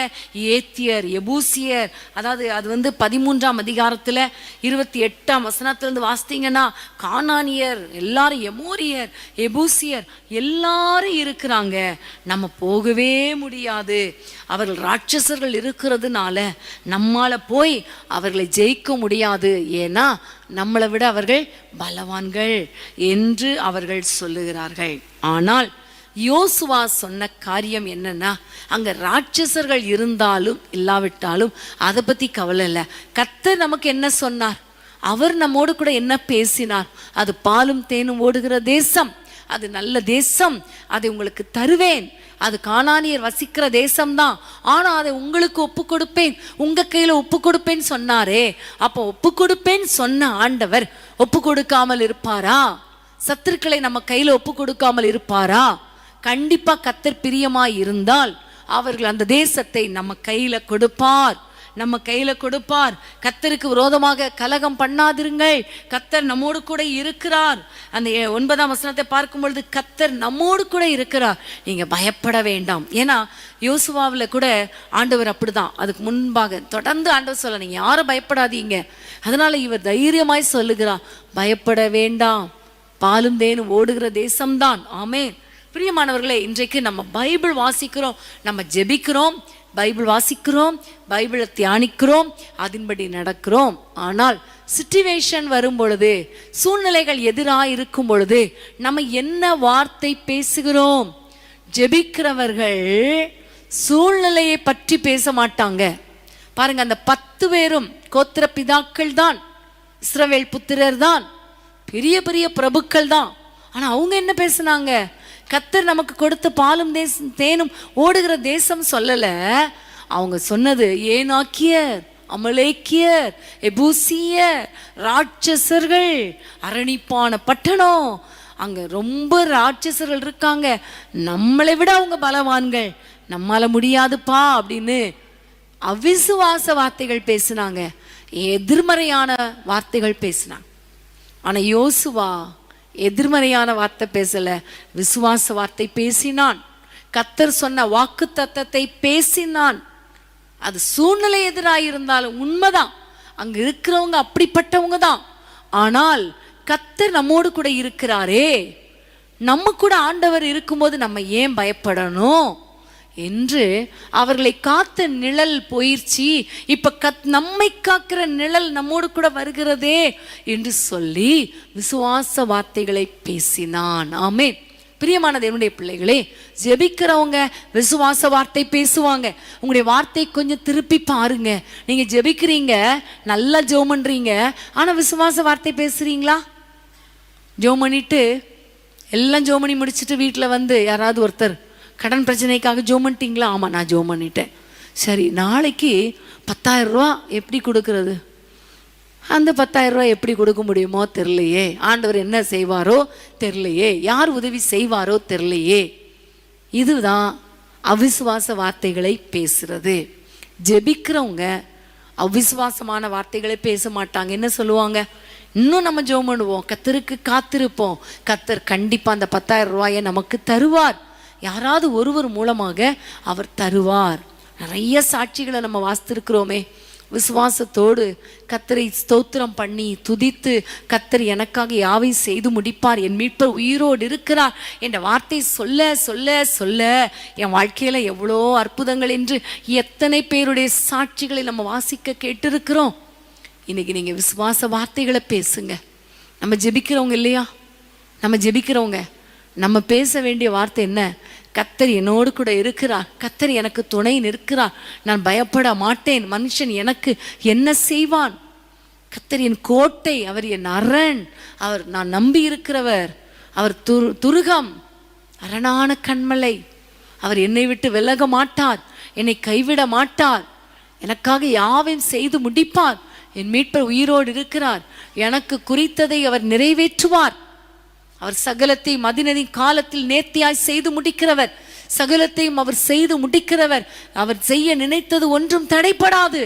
ஏத்தியர், எபூசியர். அதாவது அது 13ஆம் அதிகாரத்துல 28ஆம் வசனத்திலிருந்து வாசித்தீங்கன்னா, கானானியர் எல்லாரும், எமோரியர், எபூசியர் எல்லாரும் இருக்கிறாங்க. நம்ம போகவே முடியாது. அவர்கள் ராட்சசர்கள் இருக்கிறதுனால நம்மால போய் அவர்களை ஜெயிக்க முடியாது. ஏன்னா நம்மளை விட அவர்கள் பலவான்கள் என்று அவர்கள் சொல்லுகிறார்கள். ஆனால் யோசுவா சொன்ன காரியம் என்னன்னா, அங்க ராட்சசர்கள் இருந்தாலும் இல்லாவிட்டாலும் அதை பத்தி கவலை இல்லை. கர்த்தர் நமக்கு என்ன சொன்னார், அவர் நம்மோடு கூட என்ன பேசினார், அது பாலும் தேனும் ஓடுகிற தேசம், அது நல்ல தேசம், அதை உங்களுக்கு தருவேன், அது கானானியர் வசிக்கிற தேசம்தான், ஆனா அதை உங்களுக்கு ஒப்பு கொடுப்பேன், உங்க கையில ஒப்பு கொடுப்பேன்னு சொன்னாரே. அப்போ ஒப்பு கொடுப்பேன்னு சொன்ன ஆண்டவர் ஒப்பு கொடுக்காமல் இருப்பாரா? சத்துருக்களை நம்ம கையில ஒப்பு கொடுக்காமல் இருப்பாரா? கண்டிப்பா கர்த்தர் பிரியமாய் இருந்தால் அவர்கள் அந்த தேசத்தை நம்ம கையில கொடுப்பார், நம்ம கையில கொடுப்பார். கர்த்தருக்கு விரோதமாக கலகம் பண்ணாதிருங்கள், கர்த்தர் நம்மோடு கூட இருக்கிறார். அந்த 9ஆம் வசனத்தை பார்க்கும் பொழுது கர்த்தர் நம்மோடு கூட இருக்கிறார், நீங்க பயப்பட வேண்டாம். ஏன்னா யோசுவாவில் கூட ஆண்டவர் அப்படிதான். அதுக்கு முன்பாக தொடர்ந்து ஆண்டவர் சொல்ல, நீங்க யாரும் பயப்படாதீங்க. அதனால இவர் தைரியமாய் சொல்லுகிறார், பயப்பட வேண்டாம், பாலும் தேனும் ஓடுகிற தேசம்தான். ஆமென். பிரியமானவர்களே, இன்றைக்கு நம்ம பைபிள் வாசிக்கிறோம், நம்ம ஜெபிக்கிறோம், பைபிள் வாசிக்கிறோம், பைபிளை தியானிக்கிறோம், அதன்படி நடக்கிறோம். ஆனால் சிச்சுவேஷன் வரும் பொழுது, சூழ்நிலைகள் எதிராக இருக்கும் பொழுது நம்ம என்ன வார்த்தை பேசுகிறோம்? ஜெபிக்கிறவர்கள் சூழ்நிலையை பற்றி பேச மாட்டாங்க. பாருங்க, அந்த 10 பேரும் கோத்திர பிதாக்கள் தான், இஸ்ரவேல் புத்திரர் தான், பெரிய பெரிய பிரபுக்கள் தான். ஆனா அவங்க என்ன பேசுனாங்க? கர்த்தர் நமக்கு கொடுத்த பாலும் தேனும் ஓடுகிற தேசம் சொல்லல. அவங்க சொன்னது ஏனாக்கியர், அமலேக்கியர், எபூசியர், ராட்சசர்கள், அரணிப்பான பட்டணம், அங்க ரொம்ப ராட்சசர்கள் இருக்காங்க, நம்மளை விட அவங்க பலவான்கள், நம்மால முடியாதுப்பா அப்படின்னு அவிசுவாச வார்த்தைகள் பேசினாங்க, எதிர்மறையான வார்த்தைகள் பேசினாங்க. ஆனா யோசுவா எதிர்மறையான வார்த்தை பேசல, விசுவாச வார்த்தை பேசினான். கர்த்தர் சொன்ன வாக்கு தத்தத்தை பேசினான். அது சூழ்நிலை எதிராயிருந்தாலும் உண்மைதான், அங்க இருக்கிறவங்க அப்படிப்பட்டவங்க தான். ஆனால் கர்த்தர் நம்மோடு கூட இருக்கிறாரே, நம்ம கூட ஆண்டவர் இருக்கும்போது நம்ம ஏன் பயப்படணும் என்று அவர்களை காத்த நிழல் போயிடுச்சு, இப்ப நம்மை காக்கிற நிழல் நம்மோடு கூட வருகிறதே என்று சொல்லி விசுவாச வார்த்தைகளை பேசினான். ஆமென். பிரியமான தேவனுடைய பிள்ளைகளே, ஜெபிக்கிறவங்க விசுவாச வார்த்தை பேசுவாங்க. உங்களுடைய வார்த்தை கொஞ்சம் திருப்பி பாருங்க. நீங்க ஜெபிக்கிறீங்க, நல்லா ஜெபம் பண்றீங்க, ஆனா விசுவாச வார்த்தை பேசுறீங்களா? ஜெபம் பண்ணிட்டு எல்லாம் ஜெபம் பண்ணி முடிச்சுட்டு வீட்டில் யாராவது ஒருத்தர் கடன் பிரச்சனைக்காக ஜெபம் பண்ணிட்டீங்களா? ஆமாம், நான் ஜெபம் பண்ணிட்டேன். சரி, நாளைக்கு 10,000 ரூபா எப்படி கொடுக்கறது? அந்த 10,000 ரூபா எப்படி கொடுக்க முடியுமோ தெரியலையே, ஆண்டவர் என்ன செய்வாரோ தெரியலையே, யார் உதவி செய்வாரோ தெரியலையே இதுதான் அவிசுவாச வார்த்தைகளை பேசுறது. ஜெபிக்கிறவங்க அவிசுவாசமான வார்த்தைகளை பேச மாட்டாங்க. என்ன சொல்லுவாங்க? இன்னும் நம்ம ஜெபம் பண்ணுவோம், கர்த்தருக்கு காத்திருப்போம், கர்த்தர் கண்டிப்பா அந்த 10,000 ரூபாயை நமக்கு தருவார், யாராவது ஒருவர் மூலமாக அவர் தருவார். நிறைய சாட்சிகளை நம்ம வாசித்திருக்கிறோமே. விசுவாசத்தோடு கர்த்தரை ஸ்தோத்திரம் பண்ணி துதித்து, கர்த்தர் எனக்காக யாவை செய்து முடிப்பார், என் மீட்பர் உயிரோடு இருக்கிறார் என்ற வார்த்தை சொல்ல சொல்ல சொல்ல என் வாழ்க்கையில எவ்வளோ அற்புதங்கள் என்று எத்தனை பேருடைய சாட்சிகளை நம்ம வாசிக்க கேட்டிருக்கிறோம். இன்னைக்கு நீங்க விசுவாச வார்த்தைகளை பேசுங்க. நம்ம ஜெபிக்கிறவங்க இல்லையா? நம்ம ஜெபிக்கிறவங்க நம்ம பேச வேண்டிய வார்த்தை என்ன? கர்த்தர் என்னோடு கூட இருக்கிறார், கர்த்தர் எனக்கு துணை நிற்கிறார், நான் பயப்பட மாட்டேன், மனுஷன் எனக்கு என்ன செய்வான், கர்த்தர் என் கோட்டை, அவர் என் அரண், அவர் நான் நம்பி இருக்கிறவர், அவர் துருகம், அரணான கண்மலை, அவர் என்னை விட்டு விலக மாட்டார், என்னை கைவிட மாட்டார், எனக்காக யாவையும் செய்து முடிப்பார், என் மீட்பர் உயிரோடு இருக்கிறார், எனக்கு குறித்ததை அவர் நிறைவேற்றுவார், அவர் சகலத்தையும் அதினதின் காலத்தில் நேர்த்தியாய் செய்து முடிக்கிறவர், சகலத்தையும் அவர் செய்து முடிக்கிறவர், அவர் செய்ய நினைத்தது ஒன்றும் தடைப்படாது,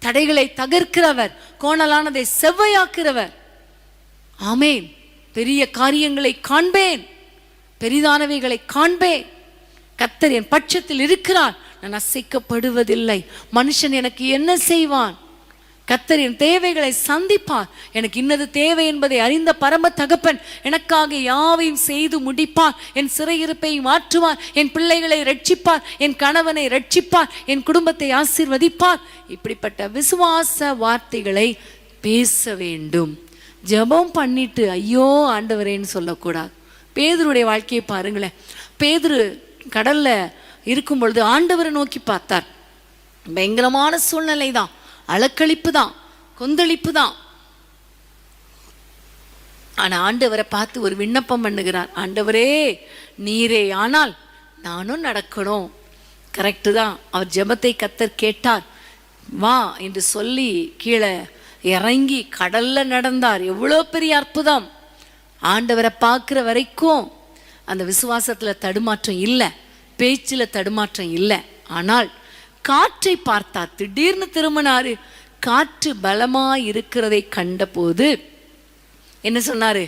தடைகளை தகர்க்கிறவர், கோணலானதை செவ்வையாக்கிறவர். ஆமேன். பெரிய காரியங்களை காண்பேன், பெரிதானவைகளை காண்பேன், கர்த்தர் என் பட்சத்தில் இருக்கிறார், நான் அசைக்கப்படுவதில்லை, மனுஷன் எனக்கு என்ன செய்வான், கர்த்தர் என் தேவைகளை சந்திப்பார், எனக்கு இன்னது தேவை என்பதை அறிந்த பரம தகப்பன் எனக்காக யாவையும் செய்து முடிப்பார், என் சிறையிருப்பை மாற்றுவார், என் பிள்ளைகளை ரட்சிப்பார், என் கணவனை ரட்சிப்பார், என் குடும்பத்தை ஆசீர்வதிப்பார். இப்படிப்பட்ட விசுவாச வார்த்தைகளை பேச வேண்டும். ஜெபம் பண்ணிட்டு ஐயோ ஆண்டவரேன்னு சொல்லக்கூடாது. பேதுருடைய வாழ்க்கையை பாருங்களேன். பேதுரு கடல்ல இருக்கும் பொழுது ஆண்டவரை நோக்கி பார்த்தார். பயங்கரமான சூழ்நிலை தான், அலக்களிப்பு தான், கொந்தளிப்பு தான். ஆனா ஆண்டவரை பார்த்து ஒரு விண்ணப்பம் பண்ணுகிறார். ஆண்டவரே நீரே ஆனால் நானும் நடக்கணும். கரெக்டு தான். அவர் ஜெபத்தை கர்த்தர் கேட்டார். வா என்று சொல்லி கீழே இறங்கி கடல்ல நடந்தார். எவ்வளோ பெரிய அற்புதம்! ஆண்டவரை பார்க்குற வரைக்கும் அந்த விசுவாசத்துல தடுமாற்றம் இல்லை, பேச்சில் தடுமாற்றம் இல்லை. ஆனால் காற்றை பார்த்தார். திடீர்னு திரும்பினாரு. காற்று பலமா இருக்கிறதை கண்டபோது என்ன சொன்னாரு?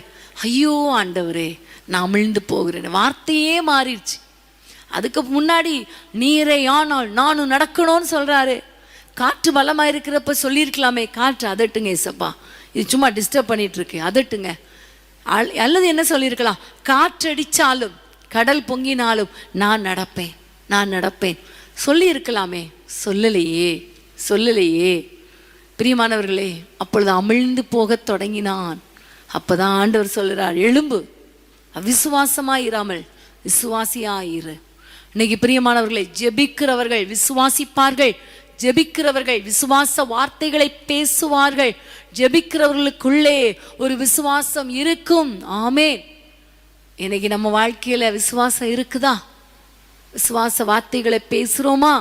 ஐயோ ஆண்டவரே நான் அமிழ்ந்து போகிறேன். வார்த்தையே மாறிடுச்சு. அதுக்கு முன்னாடி நீரே ஆனால் நானும் நடக்கணும்னு சொல்றாரு. காற்று பலமா இருக்கிறப்ப சொல்லியிருக்கலாமே, காற்று அதட்டுங்க ஏசப்பா, இது சும்மா டிஸ்டர்ப் பண்ணிட்டு இருக்கு, அதட்டுங்க. அல்லது என்ன சொல்லியிருக்கலாம்? காற்றடிச்சாலும் கடல் பொங்கினாலும் நான் நடப்பேன், நான் நடப்பேன் சொல்லி இருக்கலாமே. சொல்லலையே. பிரியமானவர்களே, அப்பொழுது அமிழ்ந்து போக தொடங்கினான். அப்பதான் ஆண்டவர் சொல்லுறார், எழும்பு, அவிசுவாசமாயிராமல் விசுவாசியாயிரு. இன்னைக்கு பிரியமானவர்களே, ஜெபிக்கிறவர்கள் விசுவாசிப்பார்கள், ஜெபிக்கிறவர்கள் விசுவாச வார்த்தைகளை பேசுவார்கள், ஜெபிக்கிறவர்களுக்குள்ளே ஒரு விசுவாசம் இருக்கும். ஆமென். இன்னைக்கு நம்ம வாழ்க்கையில விசுவாசம் இருக்குதா? விசுவாச வார்த்தைகளை பேசுறோமா?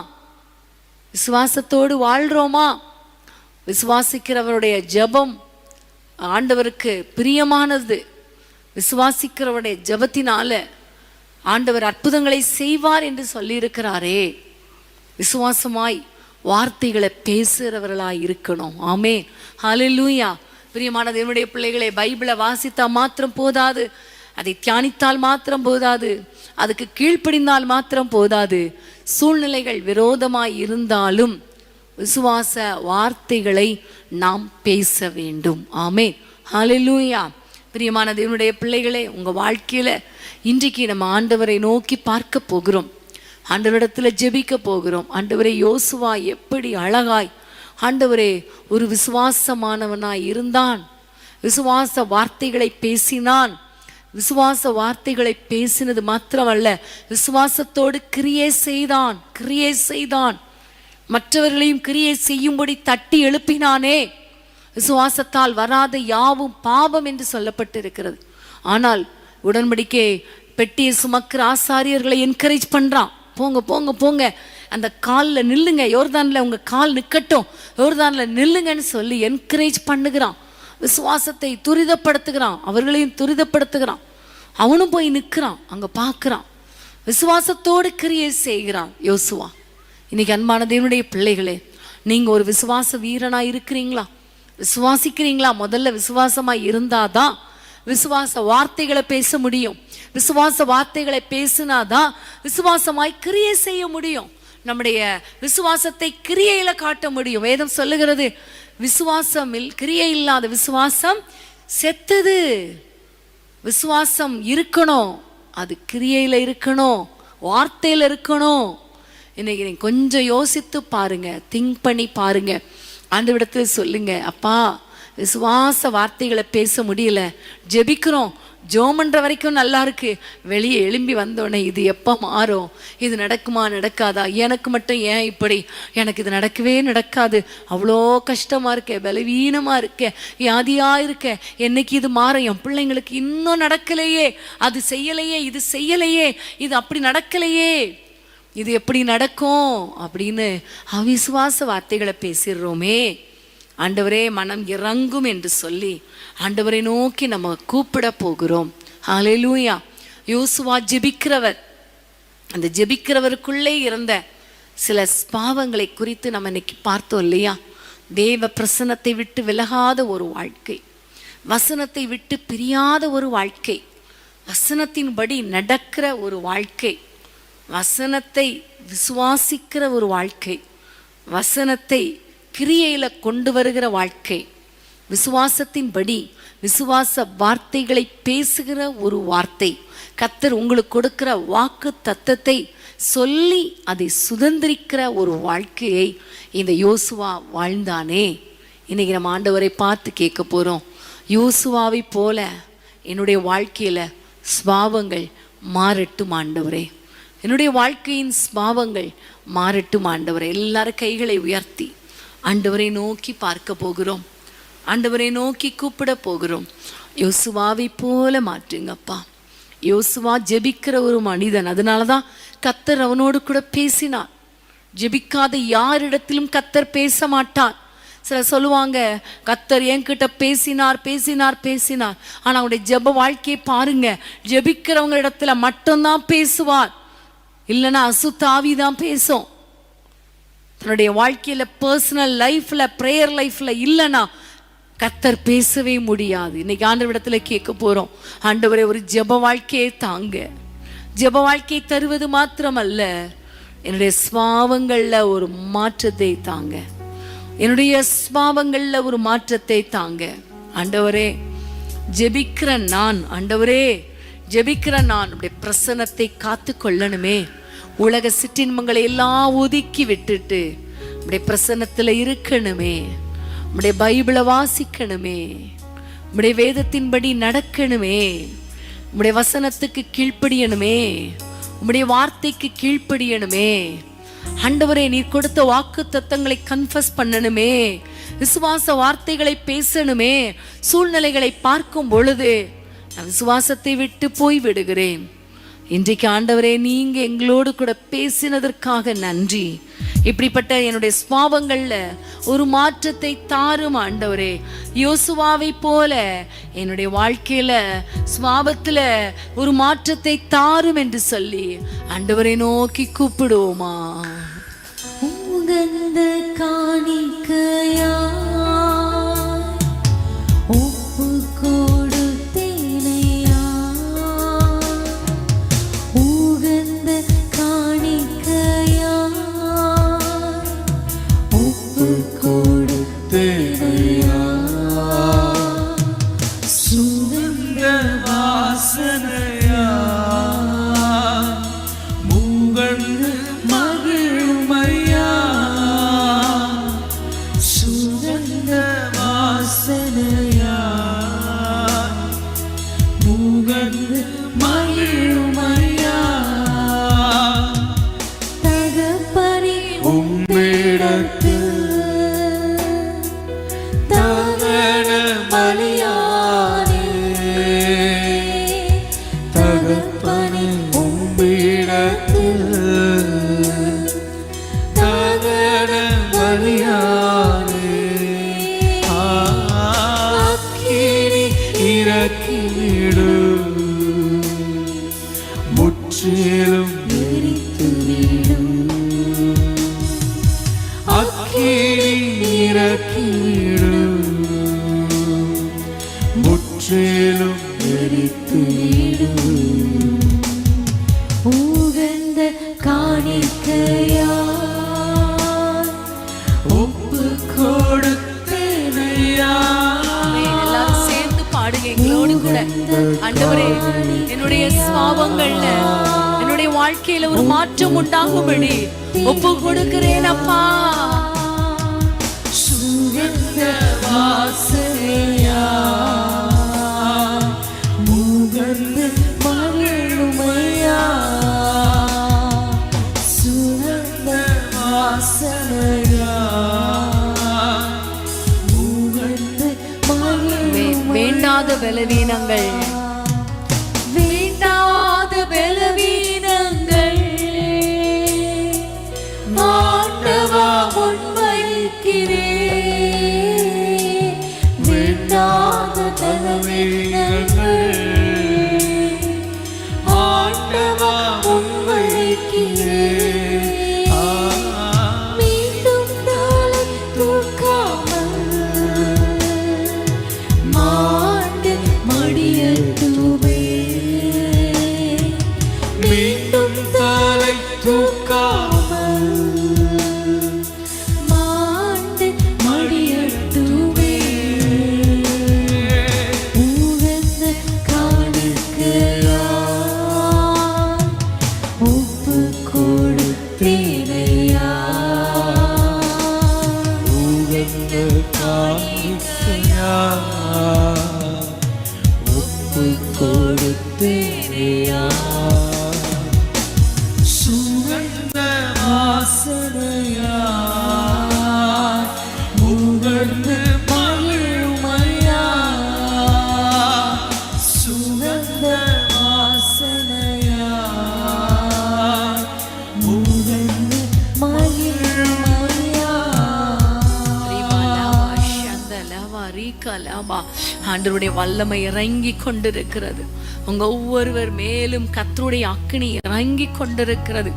விசுவாசத்தோடு வாழ்றோமா? விசுவாசிக்கிறவருடைய ஜெபம் ஆண்டவருக்கு பிரியமானது. விசுவாசிக்கிறவருடைய ஜெபத்தினால ஆண்டவர் அற்புதங்களை செய்வார் என்று சொல்லியிருக்கிறாரே. விசுவாசமாய் வார்த்தைகளை பேசுகிறவர்களாய் இருக்கணும். ஆமென். ஹல்லேலூயா. பிரியமான தேவனுடைய பிள்ளைகளை, பைபிளை வாசித்தா மாத்திரம் போதாது, அதை தியானித்தால் மாத்திரம் போதாது, அதுக்கு கீழ்ப்படிந்தால் மாத்திரம் போதாது. சூழ்நிலைகள் விரோதமாய் இருந்தாலும் விசுவாச வார்த்தைகளை நாம் பேச வேண்டும். ஆமென். ஹல்லேலூயா. பிரியமான தேவனுடைய பிள்ளைகளே, உங்க வாழ்க்கையில இன்றைக்கு நம்ம ஆண்டவரை நோக்கி பார்க்க போகிறோம், ஆண்டவரிடத்துல ஜெபிக்க போகிறோம். ஆண்டவரே, யோசுவா எப்படி அழகாய் ஆண்டவரே ஒரு விசுவாசமானவனாய் இருந்தான், விசுவாச வார்த்தைகளை பேசினான். விசுவாச வார்த்தைகளை பேசினது மாத்திரமல்ல, விசுவாசத்தோடு கிரியை செய்தான். மற்றவர்களையும் கிரியை செய்யும்படி தட்டி எழுப்பினானே. விசுவாசத்தால் வராத யாவும் பாவம் என்று சொல்லப்பட்டிருக்கிறது. ஆனால் உடன்படிக்கை பெட்டியை சுமக்கிற ஆசாரியர்களை என்கரேஜ் பண்றான். போங்க போங்க போங்க, அந்த காலில் நில்லுங்க, யோர்தான்ல உங்க கால் நிற்கட்டும், யோர்தான்ல நில்லுங்கன்னு சொல்லி என்கரேஜ் பண்ணுகிறான். விசுவாசத்தை துரிதப்படுத்துகிறான், அவர்களையும் துரிதப்படுத்துகிறான். அவனும் போய் நிற்கிறான், அங்க பார்க்குறான். விசுவாசத்தோடு கிரியை செய்கிறான் யோசுவா. இன்னைக்கு அன்பான தேவனுடைய பிள்ளைகளே, நீங்க ஒரு விசுவாச வீரனா இருக்கிறீங்களா? விசுவாசிக்கிறீங்களா? முதல்ல விசுவாசமா இருந்தாதான் விசுவாச வார்த்தைகளை பேச முடியும். விசுவாச வார்த்தைகளை பேசினாதான் விசுவாசமாய் கிரியை செய்ய முடியும். நம்முடைய விசுவாசத்தை கிரியையில காட்ட முடியும். வேதம் சொல்லுகிறது, விசுவாசமில் கிரியை இல்லாத விசுவாசம் செத்தது. விசுவாசம் இருக்கணும், அது கிரியையில இருக்கணும், வார்த்தையில இருக்கணும். இன்னைக்கு நீங்க கொஞ்சம் யோசித்து பாருங்க, திங்க் பண்ணி பாருங்க. ஆண்டவரிடத்துல சொல்லுங்க, அப்பா விசுவாச வார்த்தைகளை பேச முடியல, ஜெபிக்கிறோம், ஜெபம் பண்ற வரைக்கும் நல்லா இருக்கு, வெளியே எழும்பி வந்தோடனே இது எப்போ மாறும், இது நடக்குமா நடக்காதா, எனக்கு மட்டும் ஏன் இப்படி, எனக்கு இது நடக்கவே நடக்காது, அவ்வளோ கஷ்டமா இருக்கே, பலவீனமா இருக்கே, வியாதியா இருக்கே, என்னைக்கு இது மாறும், என் பிள்ளைங்களுக்கு இன்னும் நடக்கலையே, அது செய்யலையே, இது செய்யலையே, இது அப்படி நடக்கலையே, இது எப்படி நடக்கும் அப்படின்னு அவிசுவாச வார்த்தைகளை பேசிடுறோமே. ஆண்டவரே மனம் இறங்கும் என்று சொல்லி ஆண்டவரை நோக்கி நம்ம கூப்பிட போகிறோம். ஹல்லேலூயா. யோசுவா ஜெபிக்கிறவர். அந்த ஜெபிக்கிறவருக்குள்ளே இருந்த சில பாவங்களை குறித்து நம்ம இன்னைக்கு பார்த்தோம் இல்லையா? தேவ பிரசன்னத்தை விட்டு விலகாத ஒரு வாழ்க்கை, வசனத்தை விட்டு பிரியாத ஒரு வாழ்க்கை, வசனத்தின்படி நடக்கிற ஒரு வாழ்க்கை, வசனத்தை விசுவாசிக்கிற ஒரு வாழ்க்கை, வசனத்தை கிரியையில கொண்டு வருகிற வாழ்க்கை, விசுவாசத்தின்படி விசுவாச வார்த்தைகளை பேசுகிற ஒரு வார்த்தை, கர்த்தர் உங்களுக்கு கொடுக்கிற வாக்கு தத்தத்தை சொல்லி அதை சுதந்திரிக்கிற ஒரு வாழ்க்கையை இந்த யோசுவா வாழ்ந்தானே. இன்னைக்கு நம்ம ஆண்டவரை பார்த்து கேட்க போறோம், யோசுவாவை போல என்னுடைய வாழ்க்கையில ஸ்பாவங்கள் மாறட்டும் ஆண்டவரே, என்னுடைய வாழ்க்கையின் ஸ்பாவங்கள் மாறட்டும் ஆண்டவரே. எல்லாரும் கைகளை உயர்த்தி ஆண்டவரை நோக்கி பார்க்க போகிறோம், ஆண்டவரை நோக்கி கூப்பிட போகிறோம். யோசுவாவை போல மாற்றுங்கப்பா. யோசுவா ஜெபிக்கிற ஒரு மனிதன், அதனாலதான் கர்த்தர் அவனோடு கூட பேசினார். ஜெபிக்காத யாரிடத்திலும் கர்த்தர் பேச மாட்டார். சில சொல்லுவாங்க, கர்த்தர் என்கிட்ட பேசினார் பேசினார் பேசினார், ஆனா அவனுடைய ஜெப வாழ்க்கையை பாருங்க, ஜெபிக்கிறவங்க இடத்துல மட்டும்தான் பேசுவார், இல்லைன்னா அசுத்தாவி தான் பேசும். தன்னுடைய வாழ்க்கையில பர்சனல் லைஃப்ல பிரேயர் லைஃப்ல இல்லைன்னா கர்த்தர் பேசவே முடியாது. இன்னைக்கு ஆண்டவரிடத்துல கேட்க போறோம், ஆண்டவரே ஒரு ஜெப வாழ்க்கையை தாங்க. ஜெப வாழ்க்கையை தருவது மாத்திரமல்ல, என்னுடைய ஸ்வாவங்கள்ல ஒரு மாற்றத்தை தாங்க, என்னுடைய ஸ்வாவங்கள்ல ஒரு மாற்றத்தை தாங்க. ஆண்டவரே ஜெபிக்கிற நான், ஆண்டவரே ஜெபிக்கிற நான் உடைய பிரசன்னத்தை காத்து கொள்ளணுமே. உலக சிற்றின்பங்களை எல்லாம் ஒதுக்கி விட்டுட்டு உடைய பிரசன்னத்துல இருக்கணுமே, உடைய பைபிளை வாசிக்கணுமே, உடைய வேதத்தின்படி நடக்கணுமே, உடைய வசனத்துக்கு கீழ்ப்படியணுமே, உடைய வார்த்தைக்கு கீழ்ப்படியணுமே. ஆண்டவரே நீர் கொடுத்த வாக்கு தத்தங்களை கன்ஃபஸ் பண்ணணுமே, விசுவாச வார்த்தைகளை பேசணுமே. சூழ்நிலைகளை பார்க்கும் பொழுது நான் விசுவாசத்தை விட்டு போய் விடுகிறேன். இன்றைக்கு ஆண்டவரே நீங்க எங்களோடு கூட பேசினதற்காக நன்றி. இப்படிப்பட்ட என்னுடைய ஸ்வாவங்கள்ல ஒரு மாற்றத்தை தாரும் ஆண்டவரே. யோசுவாவை போல என்னுடைய வாழ்க்கையில ஸ்வாபத்துல ஒரு மாற்றத்தை தாரும் என்று சொல்லி ஆண்டவரை நோக்கி கூப்பிடுவோமா? உகந்த காணிக்கையா ஒப்பு கொடுத்தேனையா, உகந்த காணிக்கையா ஒப்பு கொடுத்தேனையா, சுகந்த வாசனையா முகழ்ந்து மகிழ்மையா, சுகந்த வாசனையா முகழ்ந்து மகிழ்மையா. தகப்பனே உம்மிடத்தில் தகன பலியானே, தகப்பனே உம்மிடத்தில் தகன பலியானே. அக்கினி இறக்கிவிடு, முற்றிலும் முற்றிலும் எரித்துவிடு. உகந்த காணிக்கையா ஒப்பு கொடுத்தேனையா. எல்லாரும் சேர்ந்து பாடுங்க எங்களோடு கூட. ஆண்டவரே, என்னுடைய சுபாவங்கள்ல என்னுடைய வாழ்க்கையில ஒரு மாற்றம் உண்டாகும்படி ஒப்பு கொடுக்கிறேன் அப்பா. சுகந்த வாசனையா முகர்ந்து மகிழுமையா சுகந்த வாசனையா முகர்ந்து மகிழுமையா. வேண்டாத பலவீனங்கள், வேண்டாத பலவீனங்கள் ஆண்டவா முன்வைக்கிறேன். வேண்டாத பலவீனங்கள் ஆண்டவா முன்வைக்கிறேன். மீண்டும் நாளை தூக்காமல் மாண்டு மடியட்டுமே. மீண்டும் தலை தூக்காமல் மாண்டு மடியட்டுமே. உகந்த காணிக்கையா ஒப்பு கொடுத்தேனையா. உகந்த காணிக்கையா ஒப்பு கொடுத்தேனையா. சுகந்த வாசனையா முகர்ந்து மகிழுமையா. சுகந்த வாசனையா முகர்ந்து மகிழுமையா. ஆண்டவருடைய வல்லமை இறங்கி கொண்டிருக்கிறது. உங்க ஒவ்வொருவர் மேலும் கர்த்தருடைய அக்கினி இறங்கி கொண்டிருக்கிறது.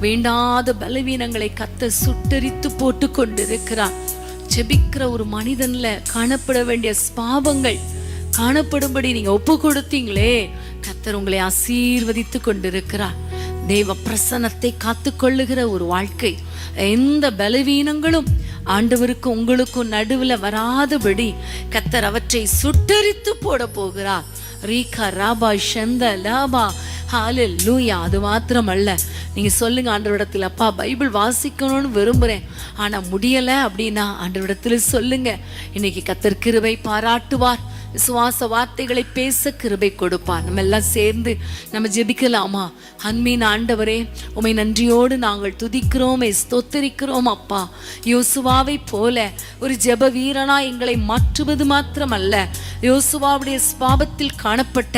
வேண்டாத பலவீனங்களை கர்த்தர் சுட்டெரித்து போட்டு கொண்டிருக்கிறார். ஜெபிக்கிற ஒரு மனிதன்ல காணப்பட வேண்டிய பாவங்கள் காணப்படும்படி நீங்க ஒப்பு கொடுத்தீங்களே, கர்த்தர் உங்களை ஆசீர்வதித்து கொண்டிருக்கிறார். தேவ பிரசன்னத்தை காத்து கொள்ளுகிற ஒரு வாழ்க்கை, எந்த பலவீனங்களும் ஆண்டவருக்கு உங்களுக்கும் நடுவுல வராதபடி கர்த்தர் அவற்றை சுட்டெரித்து போட போகிறார். ரீகா ராபா ஷந்த லாபா ஹalleluya. அது மாத்திரமல்ல, நீங்க சொல்லுங்க ஆண்டவரிடத்தில், அப்பா பைபிள் வாசிக்கணும்னு விரும்புறேன் ஆனா முடியல அப்படின்னா ஆண்டவரிடத்துல சொல்லுங்க. இன்னைக்கு கர்த்தர் கிருபை பாராட்டுவார். விசுவாச வார்த்தைகளை பேச கிருபை கொடுப்பார். நம்ம எல்லாம் சேர்ந்து நம்ம ஜெபிக்கலாமா? அன்பின் ஆண்டவரே, உமை நன்றியோடு நாங்கள் துதிக்கிறோம், ஸ்தோத்திரிக்கிறோம் அப்பா. யோசுவாவை போல ஒரு ஜெப வீரனா எங்களை மாற்றுவது மாத்திரமல்ல, யோசுவாவுடைய ஸ்பாபத்தில் காணப்பட்ட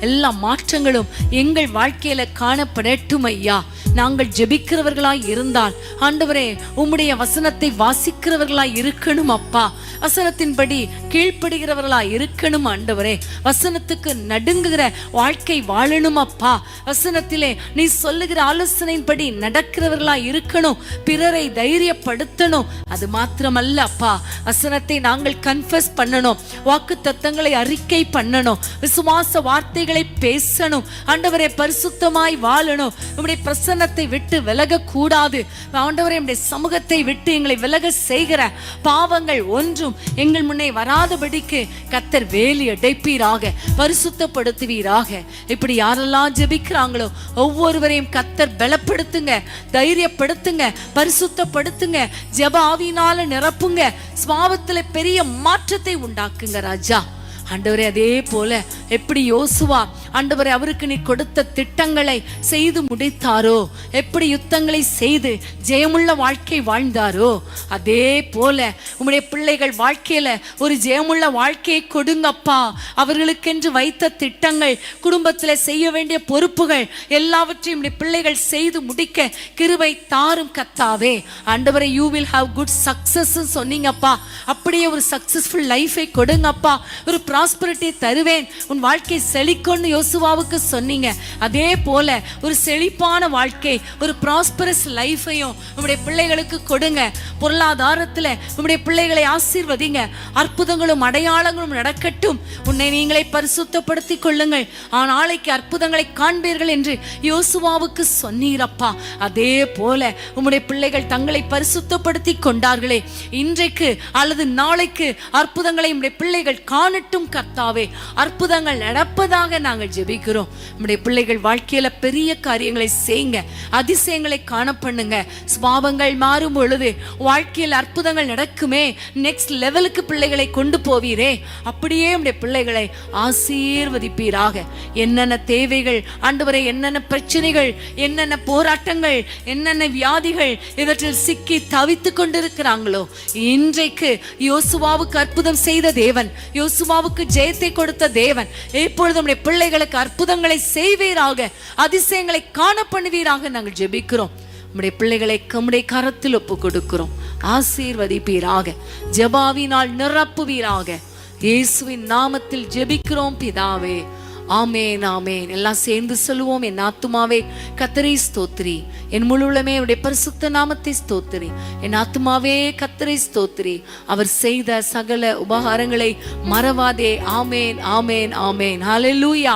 எல்லா மாற்றங்களும் எங்கள் வாழ்க்கையில காணப்படட்டும் ஐயா. நாங்கள் ஜெபிக்கிறவர்களாய் இருந்தால் ஆண்டவரே, உம்முடைய வசனத்தை வாசிக்கிறவர்களாய் இருக்கணும் அப்பா. வசனத்தின்படி கீழ்ப்படுகிறவர்களாய் இருக்கணும் ஆண்டவரே. வசனத்துக்கு நடுங்குகிற வாழ்க்கை வாழணும் அப்பா. வசனத்திலே நீ சொல்லுகிற ஆலோசனையின்படி நடக்கிறவர்களாய் இருக்கணும். பிறரை தைரியப்படுத்தணும். அது மாத்திரமல்ல அப்பா, வசனத்தை நாங்கள் கன்ஃபஸ் பண்ணணும், வாக்கு தத்தங்களை அறிக்கை பண்ணணும், விசுவாச வார்த்தைகளை பேசணும் ஆண்டவரே. பரிசுத்தமாய் வாழணும். உம்முடைய பிரசன்னத்தை விட்டு விலக கூடாது ஆண்டவரே. உம்முடைய சமூகத்தை விட்டு எங்களை விலக செய்கிற பாவங்கள் ஒன்றும் எங்கள் முன்னே வராதபடிக்கு கர்த்தர் வேலி அடைப்பீராக, பரிசுத்தப்படுத்துவீராக. இப்படி யாரெல்லாம் ஜெபிக்கிறாங்களோ ஒவ்வொருவரையும் கர்த்தர் பலப்படுத்துங்க, தைரியப்படுத்துங்க, பரிசுத்தப்படுத்துங்க, ஜெப ஆவியினால நிரப்புங்க, ஸ்வாவத்துல பெரிய மாற்றத்தை உண்டாக்குங்க ராஜா. ஆண்டவரே, அதே போல எப்படி யோசுவா ஆண்டவரே அவருக்கு நீ கொடுத்த திட்டங்களை செய்து முடித்தாரோ, எப்படி யுத்தங்களை செய்து ஜெயமுள்ள வாழ்க்கை வாழ்ந்தாரோ, அதே போல உம்முடைய பிள்ளைகள் வாழ்க்கையில ஒரு ஜெயமுள்ள வாழ்க்கையை கொடுங்கப்பா. அவர்களுக்கென்று வைத்த திட்டங்கள், குடும்பத்தில் செய்ய வேண்டிய பொறுப்புகள் எல்லாவற்றையும் உம்முடைய பிள்ளைகள் செய்து முடிக்க கிருபை தாரும் கர்த்தாவே. ஆண்டவரே, you will have good success சொன்னீங்கப்பா. அப்படியே ஒரு சக்சஸ்ஃபுல் லைஃபை கொடுங்கப்பா. ஒரு ப்ராஸ்பரிட்டி தருவேன், உன் வாழ்க்கை செழிக்கும்னு யோசுவாவுக்கு சொன்னீங்க. அதே போல ஒரு செழிப்பான வாழ்க்கை, ஒரு ப்ராஸ்பரஸ் லைஃபையும் உங்களுடைய பிள்ளைகளுக்கு கொடுங்க. பொருளாதாரத்துல உங்களுடைய பிள்ளைகளை ஆசீர்வதிங்க. அற்புதங்களும் அடையாளங்களும் நடக்கட்டும். உன்னை நீங்களே பரிசுத்தப்படுத்திக் கொள்ளுங்கள், நாளைக்கு அற்புதங்களை காண்பீர்கள் என்று யோசுவாவுக்கு சொன்னீரப்பா. அதே போல உம்முடைய பிள்ளைகள் தங்களை பரிசுத்தப்படுத்தி கொண்டார்களே, இன்றைக்கு அல்லது நாளைக்கு அற்புதங்களை உம்முடைய பிள்ளைகள் காணட்டும் கர்த்தாவே. அற்புதங்கள் நடப்பதாக நாங்கள் ஜெபிக்கிறோம். உம்முடைய பிள்ளைகள் வாழ்க்கையில பெரிய காரியங்களை செய்யுங்க, அதிசயங்களை காண பண்ணுங்க. சுபாவங்கள் மாறும் பொழுது வாழ்க்கையில் அற்புதங்கள் நடக்குமே, நெக்ஸ்ட் லெவலுக்கு பிள்ளைகளை கொண்டு போவீரே, அப்படியே உம்முடைய பிள்ளைகளை ஆசீர்வதிப்பீராக. என்னென்ன தேவைகள் ஆண்டவரே, என்னென்ன பிரச்சனைகள், என்னென்ன போராட்டங்கள், என்னென்ன வியாதிகள் இவற்றில் சிக்கி தவித்துக் கொண்டிருக்கிறாங்களோ, இன்றைக்கு யோசுவாவுக்கு அற்புதம் செய்த தேவன், யோசுவாவுக்கு ஜெயத்தை கொடுத்த தேவன் இப்பொழுது நம்முடைய பிள்ளைகளுக்கு அற்புதங்களை செய்வீராக, அதிசயங்களை காண பண்ணுவீராக நாங்கள் ஜெபிக்கிறோம். நம்முடைய பிள்ளைகளை நம்முடைய கரத்தில் ஒப்பு கொடுக்கிறோம். ஆசீர்வதிப்பீராக, ஜெபாவினால் நிரப்புவீராக. இயேசுவின் நாமத்தில் ஜெபிக்கிறோம் பிதாவே, ஆமேன் ஆமேன். எல்லாம் சேர்ந்து சொல்லுவோம். என் ஆத்துமாவே கர்த்தரை ஸ்தோத்திரி, என் முழுவதுமே அவருடைய பரிசுத்த நாமத்தை ஸ்தோத்திரி. என் ஆத்துமாவே கர்த்தரை ஸ்தோத்திரி, அவர் செய்த சகல உபகாரங்களை மறவாதே. ஆமேன் ஆமேன் ஆமேன். ஹல்லேலூயா.